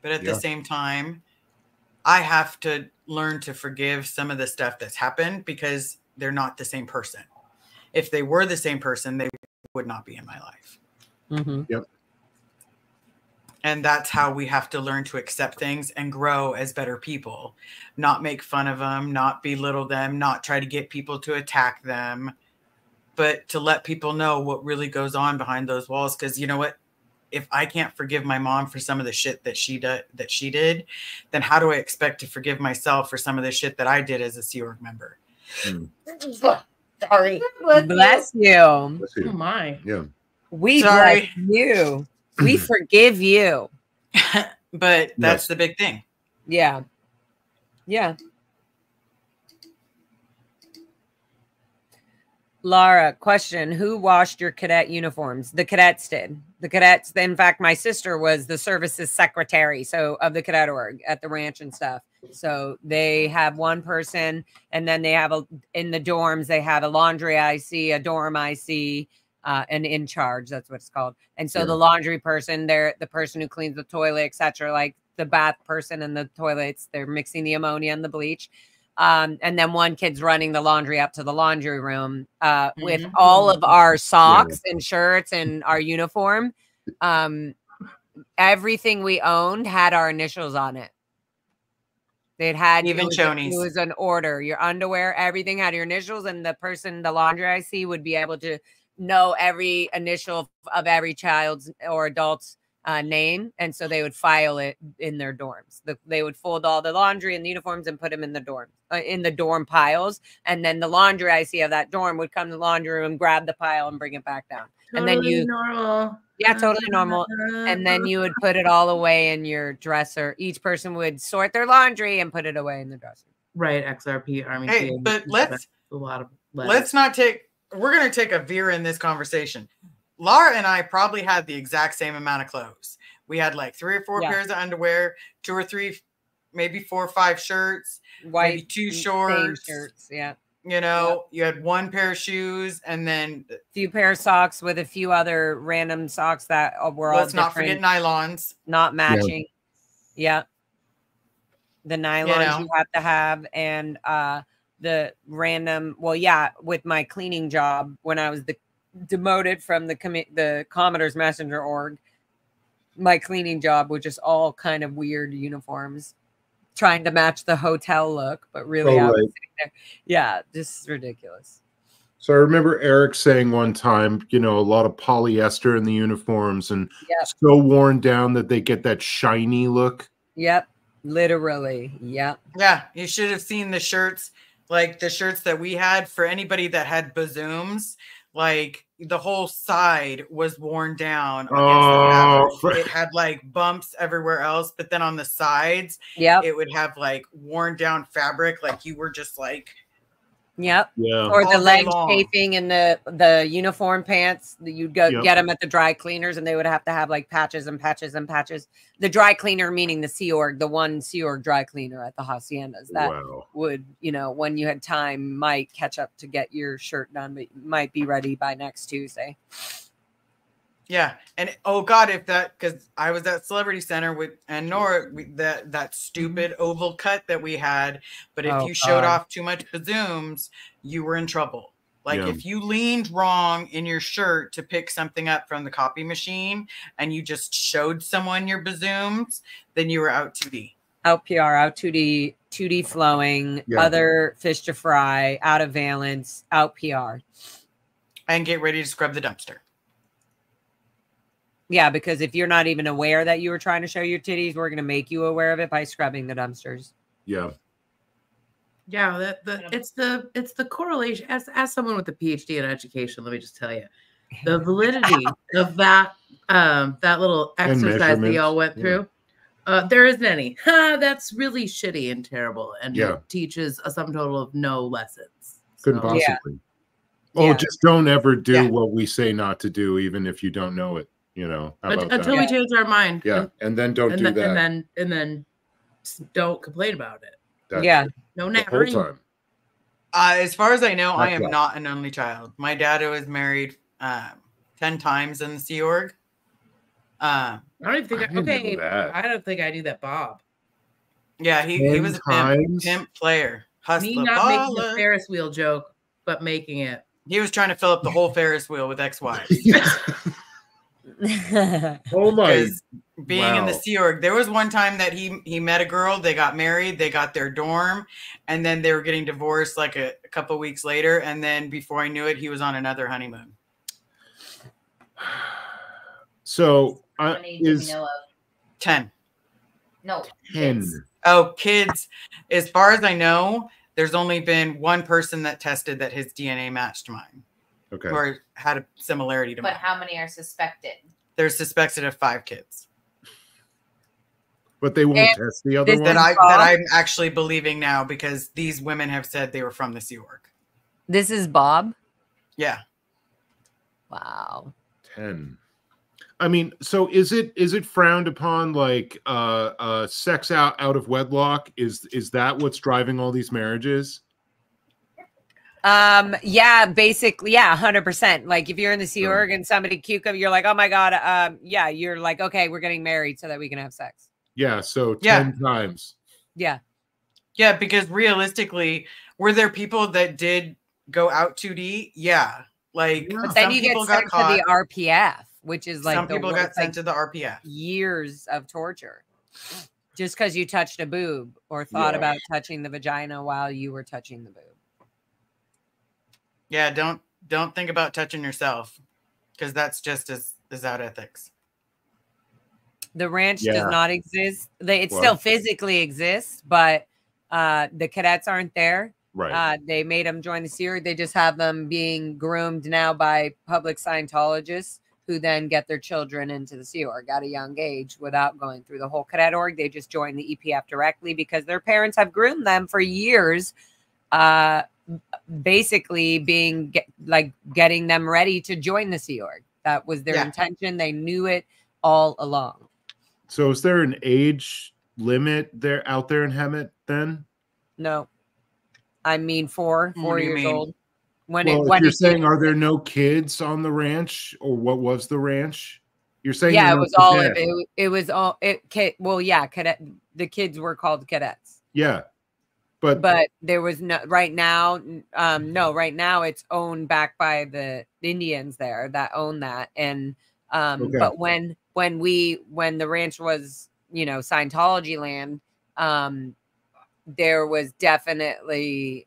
S2: But at the same time, I have to learn to forgive some of the stuff that's happened because they're not the same person. If they were the same person, they would not be in my life.
S5: Mm-hmm.
S4: Yep.
S2: And that's how we have to learn to accept things and grow as better people, not make fun of them, not belittle them, not try to get people to attack them, but to let people know what really goes on behind those walls. Because you know what? If I can't forgive my mom for some of the shit that she did, then how do I expect to forgive myself for some of the shit that I did as a Sea Org member?
S5: Sorry. Bless you.
S6: Oh my.
S4: Yeah.
S5: We
S2: Sorry.
S5: bless you. We forgive you.
S2: But that's the big thing.
S5: Yeah. Yeah. Laura, question. Who washed your cadet uniforms? The cadets did. The cadets, in fact, my sister was the services secretary, so of the cadet org at the ranch and stuff. So they have one person, and then they have in the dorms, they have a laundry IC, a dorm IC, an in charge, that's what it's called. And so the laundry person, they're the person who cleans the toilet, etc., like the bath person and the toilets, they're mixing the ammonia and the bleach. And then one kid's running the laundry up to the laundry room with all of our socks and shirts and our uniform. Everything we owned had our initials on it. It was an order. Your underwear, everything had your initials, and the person, the laundry IC, would be able to know every initial of every child's or adult's name, and so they would file it in their dorms. They would fold all the laundry and the uniforms and put them in the dorms, in the dorm piles, and then the laundry IC of that dorm would come to the laundry room, grab the pile, and bring it back down.
S6: Totally
S5: and then
S6: normal.
S5: Yeah, totally normal. And then you would put it all away in your dresser. Each person would sort their laundry and put it away in the dresser.
S6: Right, XRP Army.
S2: Hey, but let's not take. We're going to take a veer in this conversation. Laura and I probably had the exact same amount of clothes. We had like 3 or 4 pairs of underwear, 2 or 3, maybe 4 or 5 shirts, maybe 2 shorts.
S5: Shirts, yeah.
S2: You know, you had 1 pair of shoes and then
S5: a few pair of socks with a few other random socks that were all
S2: let's not forget nylons.
S5: Not matching. Yeah. The nylons you have to have, and the random, with my cleaning job when I was demoted from the Commodore's Messenger org, my cleaning job was just all kind of weird uniforms, trying to match the hotel look, but really I was sitting there. Yeah, just ridiculous.
S4: So I remember Eric saying one time, a lot of polyester in the uniforms and so worn down that they get that shiny look.
S5: Yep, literally. Yep.
S2: Yeah, you should have seen the shirts, like the shirts that we had for anybody that had bazooms. Like the whole side was worn down against the fabric. It had like bumps everywhere else, but then on the sides, it would have like worn down fabric, like you were just like, or the legs chafing in the uniform pants. You'd go get them at the dry cleaners, and they would have to have like patches and patches and patches. The dry cleaner, meaning the Sea Org, the one Sea Org dry cleaner at the haciendas that would, when you had time, might catch up to get your shirt done, but might be ready by next Tuesday. Yeah, and oh god, because I was at Celebrity Center and Nora, that stupid oval cut that we had. But if you showed off too much bazooms, you were in trouble. Like if you leaned wrong in your shirt to pick something up from the copy machine, and you just showed someone your bazooms, then you were out 2D.
S5: Out PR, out 2D, 2D flowing, other fish to fry, out of valence, out PR.
S2: And get ready to scrub the dumpster.
S5: Yeah, because if you're not even aware that you were trying to show your titties, we're going to make you aware of it by scrubbing the dumpsters.
S4: Yeah.
S6: Yeah, it's the correlation. As someone with a PhD in education, let me just tell you, the validity of that little exercise that y'all went through. There isn't any. That's really shitty and terrible, and it teaches a sum total of no lessons.
S4: Couldn't possibly. Oh, just don't ever do what we say not to do, even if you don't know it. You know, how about
S6: Until
S4: that?
S6: we change our mind.
S4: Yeah, and then don't do that.
S6: And then don't complain about it.
S4: That's
S5: Yeah.
S6: No
S4: the whole
S6: nattering.
S4: time.
S2: As far as I know, I
S4: That's
S2: am not an only child. My dad was married 10 times in the Sea Org.
S6: I don't even think
S4: I didn't know that.
S6: I don't think I knew that, Bob.
S2: Yeah, he was a
S4: 10
S2: pimp player.
S6: Me
S2: Hustler,
S6: not making
S2: baller.
S6: a Ferris wheel joke, but making it.
S2: He was trying to fill up the whole Ferris wheel with ex-wives.
S4: Oh my!
S2: Because being in the
S4: Wow.
S2: Sea Org, there was one time that he met a girl, they got married, they got their dorm, and then they were getting divorced like a couple weeks later, and then before I knew it, he was on another honeymoon.
S4: So
S7: How many do we
S4: is
S7: know of?
S2: 10.
S7: No.
S4: 10.
S7: kids.
S2: Oh, kids. As far as I know, there's only been one person that tested that his DNA matched mine
S4: Okay.
S2: or had a similarity to
S7: But
S2: mine.
S7: how many are suspected?
S2: There's suspected of 5 kids
S4: But they won't
S5: And
S4: test the other
S5: this
S4: one.
S2: that I'm actually believing now because these women have said they were from the Sea Org.
S5: This is Bob.
S2: Yeah.
S5: Wow.
S4: 10. I mean, so is it frowned upon, like sex out of wedlock? Is that what's driving all these marriages?
S5: Yeah, basically, yeah, 100%. Like if you're in the Sea Org and somebody cucumber, you're like, oh my God, yeah, you're like, okay, we're getting married so that we can have sex.
S4: Yeah, so
S2: Yeah.
S4: 10 times.
S5: Yeah.
S2: Yeah, because realistically, were there people that did go out 2D? Yeah. Like
S5: But then
S2: some
S5: you get
S2: people
S5: sent
S2: got caught.
S5: to the RPF, which is like
S2: Some people got
S5: it's like
S2: sent to the RPF.
S5: years of torture. Just because you touched a boob or thought
S4: Yeah.
S5: about touching the vagina while you were touching the boob.
S2: Yeah, don't think about touching yourself because that's just as out ethics.
S5: The ranch
S4: Yeah.
S5: does not exist. It
S4: What?
S5: still physically exists, but the cadets aren't there.
S4: Right.
S5: They made them join the Sea Org. They just have them being groomed now by public Scientologists who then get their children into the Sea Org at a young age without going through the whole cadet org. They just join the EPF directly because their parents have groomed them for years, basically getting them ready to join the Sea Org. That was their intention. They knew it all along.
S4: So is there an age limit out there in Hemet then?
S5: No. I mean, 4
S2: What do you
S5: years
S2: mean?
S5: old. When
S4: Well,
S5: it,
S4: if you're saying, are there no kids on the ranch, or what was the ranch? You're saying
S5: yeah,
S4: they're
S5: it
S4: no
S5: was all
S4: cadets.
S5: it was all it. Well, yeah, cadet. The kids were called cadets,
S4: Yeah, but
S5: there was no right now. No, right now it's owned back by the Indians there that own that, and
S4: Okay.
S5: but when the ranch was Scientology land, there was definitely.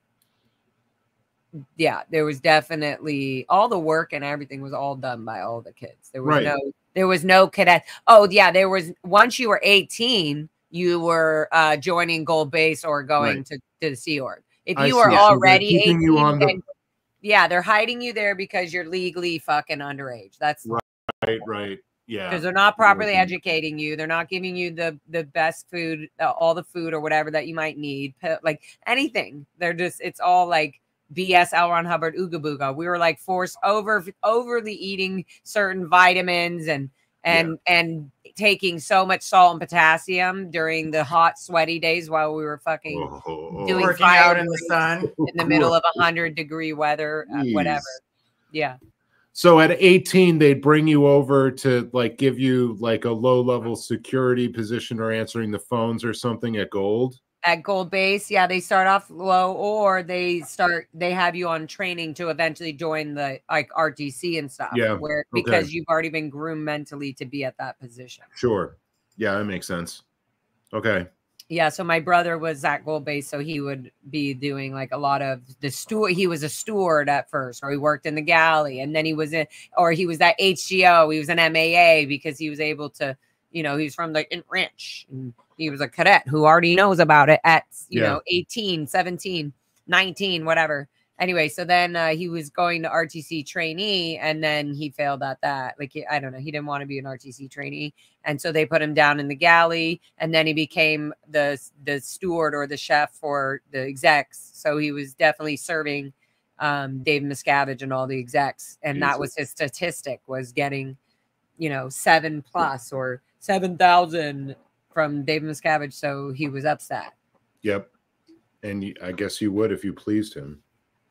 S5: Yeah, there was definitely all the work and everything was all done by all the kids. There was
S4: Right.
S5: there was no cadet. Oh yeah, there was once you were 18, you were joining Gold Base or going
S4: Right.
S5: to the Sea Org. If
S4: I
S5: you were
S4: see. So they're
S5: already
S4: keeping
S5: 18,
S4: you on the-
S5: then, yeah, they're hiding you there because you're legally fucking underage. That's
S4: right. Yeah.
S5: because they're not properly
S4: Mhm.
S5: educating you. They're not giving you the best food, all the food or whatever that you might need, like anything. They're just, it's all like BS L. Ron Hubbard Ooga Booga. We were like forced overly eating certain vitamins and taking so much salt and potassium during the hot, sweaty days while we were fucking doing
S2: Working out in the sun.
S5: in the middle of 100-degree weather, whatever.
S4: Jeez.
S5: Yeah.
S4: So at 18, they'd bring you over to like give you like a low-level security position or answering the phones or something at Gold.
S5: At Gold Base, yeah, they start off low, or they have you on training to eventually join the like RTC and stuff.
S4: Yeah,
S5: because you've already been groomed mentally to be at that position.
S4: Sure. Yeah, that makes sense. Okay.
S5: Yeah, so my brother was at Gold Base, so he would be doing like a lot of the steward. He was a steward at first, or he worked in the galley, and then he was at HGO. He was an MAA because he was able to, he was from the ranch, and he was a cadet who already knows about it at 18, 17, 19, whatever. Anyway, so then he was going to RTC trainee, and then he failed at that. Like, I don't know, he didn't want to be an RTC trainee, and so they put him down in the galley, and then he became the steward or the chef for the execs. So he was definitely serving Dave Miscavige and all the execs, and that was his statistic, was getting you know, 7+ or 7,000 from Dave Miscavige. So he was upset.
S4: Yep. And I guess you would if you pleased him.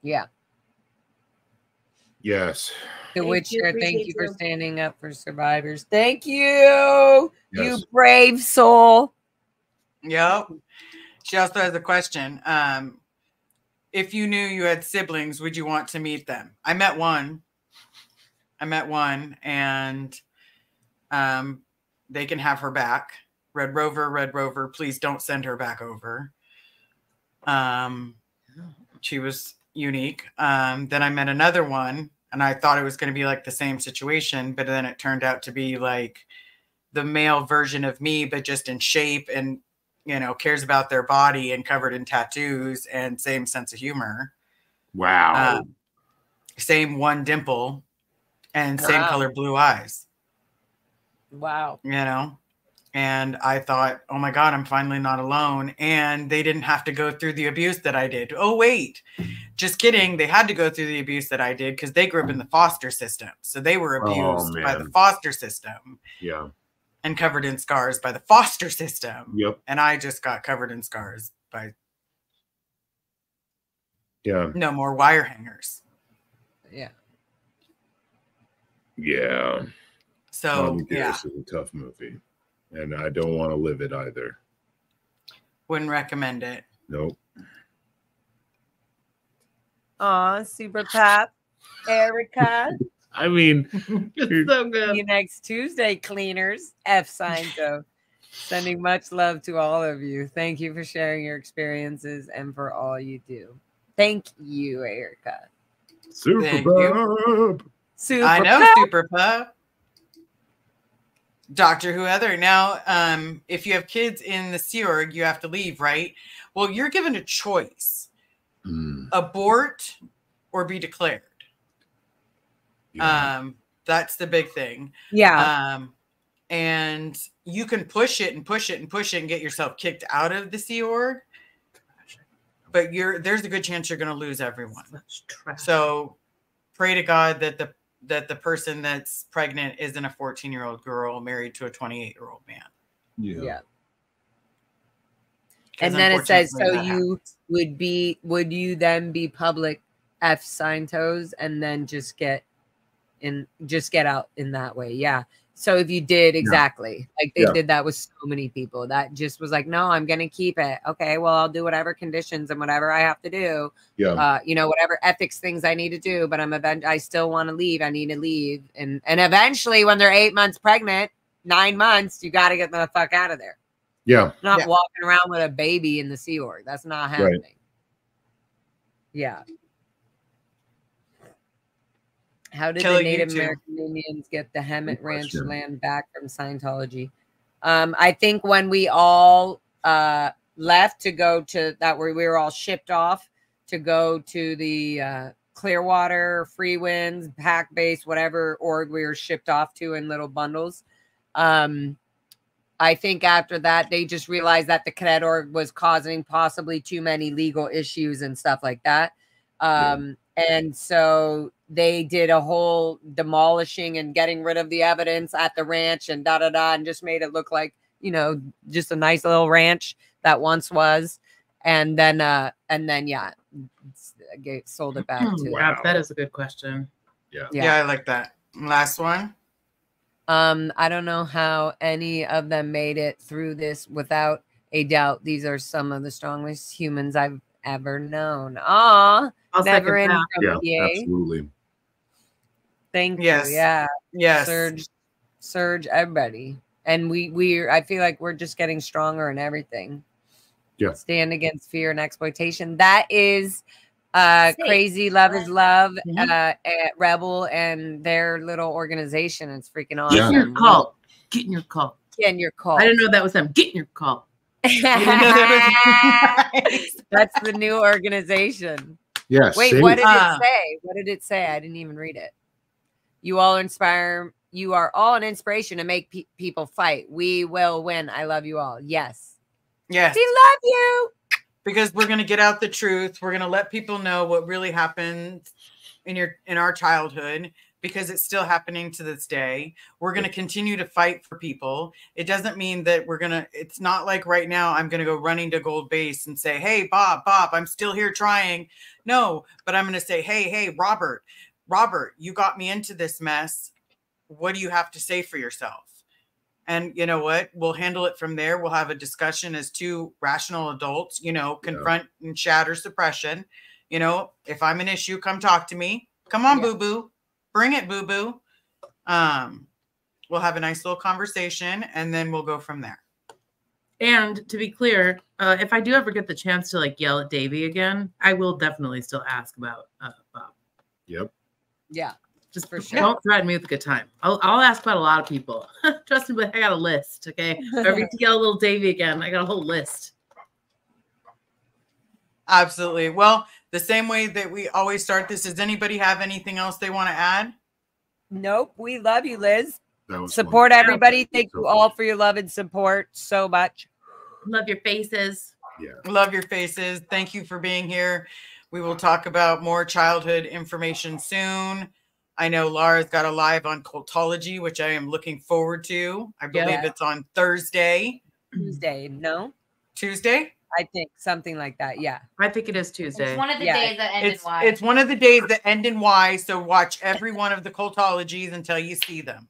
S5: Yeah.
S4: Yes.
S5: To which
S7: you,
S5: thank
S7: appreciate
S5: you for
S7: you.
S5: standing up for survivors. Thank you,
S4: Yes.
S5: you brave soul.
S2: Yep. She also has a question. If you knew you had siblings, would you want to meet them? I met one, and they can have her back. Red Rover, please don't send her back over. She was unique. Then I met another one, and I thought it was going to be like the same situation, but then it turned out to be like the male version of me, but just in shape and, you know, cares about their body and covered in tattoos and same sense of humor.
S4: Wow.
S2: Same one dimple and same
S5: Wow.
S2: color blue eyes,
S5: Wow.
S2: you know? And I thought, oh my God, I'm finally not alone. And they didn't have to go through the abuse that I did. Oh, wait, just kidding. They had to go through the abuse that I did because they grew up in the foster system. So they were abused by the foster system.
S4: Yeah.
S2: And covered in scars by the foster system.
S4: Yep.
S2: And I just got covered in scars by no more wire hangers.
S5: Yeah.
S4: Yeah.
S2: So,
S4: This is a tough movie. And I don't want to live it either.
S2: Wouldn't recommend it.
S4: Nope.
S5: Aw, super pop. Erica.
S1: I mean,
S6: It's so good.
S5: See you next Tuesday, cleaners. F sign. So sending much love to all of you. Thank you for sharing your experiences and for all you do. Thank you, Erica.
S4: Super
S2: Thank
S4: Bob.
S5: Super
S2: I know,
S5: Pup.
S2: Super Pup. Doctor Who Heather. Now, if you have kids in the Sea Org, you have to leave, right? Well, you're given a choice. Abort or be declared.
S4: Yeah.
S2: That's the big thing.
S5: Yeah.
S2: And you can push it and push it and push it and get yourself kicked out of the Sea Org. But there's a good chance you're going to lose everyone. So pray to God that the person that's pregnant isn't a 14-year-old girl married to a 28-year-old man.
S5: Yeah. And then it says, so you would you then be public F sign toes and then just get out in that way? Yeah. So if you did exactly like they did that with so many people that just was like, no, I'm going to keep it. Okay, well, I'll do whatever conditions and whatever I have to do.
S4: Yeah.
S5: You know, whatever ethics things I need to do, but I still want to leave. I need to leave. And eventually when they're 8 months pregnant, 9 months, you got to get the fuck out of there.
S4: Yeah.
S5: Not walking around with a baby in the Sea Org. That's not happening.
S4: Right.
S5: Yeah. How did
S2: Kelly,
S5: the
S2: you
S5: Native
S2: too.
S5: American Indians get the Hemet Ranch land back from Scientology? I think when we all left to go to that, where we were all shipped off to go to the Clearwater, Free Winds, Pack Base, whatever org we were shipped off to in little bundles. I think after that, they just realized that the cadet org was causing possibly too many legal issues and stuff like that. And so they did a whole demolishing and getting rid of the evidence at the ranch and and just made it look like, you know, just a nice little ranch that once was. And then sold it back to.
S6: Wow, that is a good question.
S2: Yeah, I like that. Last one.
S5: I don't know how any of them made it through this without a doubt. These are some of the strongest humans I've ever known.
S6: I'll
S5: never
S6: second
S5: in
S6: that.
S5: from
S4: Yeah,
S5: PA.
S4: absolutely.
S5: Thank
S2: Yes.
S5: you. Yeah.
S2: Yes.
S5: Surge, everybody. And I feel like we're just getting stronger in everything.
S4: Yeah.
S5: Stand against fear and exploitation. That is Crazy Love is Love, Rebel and their little organization. It's freaking awesome.
S6: Get in your cult. Get in your cult.
S5: Get in your cult.
S6: I didn't know that was them. Get in your cult.
S5: That's the new organization.
S4: Yeah.
S5: Wait,
S4: safe.
S5: what did it say? What did it say? I didn't even read it. You all inspire. You are all an inspiration to make people fight. We will win. I love you all. Yes.
S2: Yes.
S5: We love you.
S2: Because we're going to get out the truth. We're going to let people know what really happened in our childhood. because it's still happening to this day. We're going to continue to fight for people. It doesn't mean that it's not like right now I'm going to go running to Gold Base and say, hey, Bob, I'm still here trying. No, but I'm going to say, hey, Robert, you got me into this mess. What do you have to say for yourself? And you know what? We'll handle it from there. We'll have a discussion as two rational adults, confront and shatter suppression. If I'm an issue, come talk to me. Come on, boo-boo. Bring it, boo-boo. We'll have a nice little conversation, and then we'll go from there.
S6: And to be clear, if I do ever get the chance to yell at Davey again, I will definitely still ask about Bob.
S4: Yep.
S5: Yeah.
S6: Just for sure. Don't threaten me with a good time. I'll ask about a lot of people. Trust me, but I got a list. Okay. If I ever yell little Davey again, I got a whole list.
S2: Absolutely. Well, the same way that we always start this, does anybody have anything else they want to add?
S5: Nope. We love you, Liz.
S4: wonderful.
S5: Support everybody. Thank you all for your love and support so much.
S6: Love your faces.
S4: Yeah.
S2: Love your faces. Thank you for being here. We will talk about more childhood information soon. I know Laura's got a live on cultology, which I am looking forward to. I believe it's on Thursday.
S5: Tuesday, no?
S2: Tuesday?
S5: I think something like that. Yeah.
S6: I think it is Tuesday.
S7: It's one of the days that end in Y.
S2: It's one of the days that end in Y. So watch every one of the cultologies until you see them.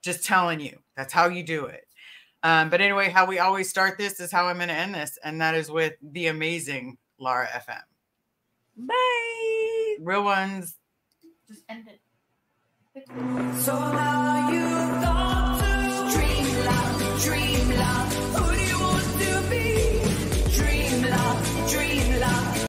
S2: Just telling you. That's how you do it. But anyway, how we always start this is how I'm going to end this. And that is with the amazing Laura FM.
S5: Bye.
S2: Real ones.
S7: Just end it.
S8: So now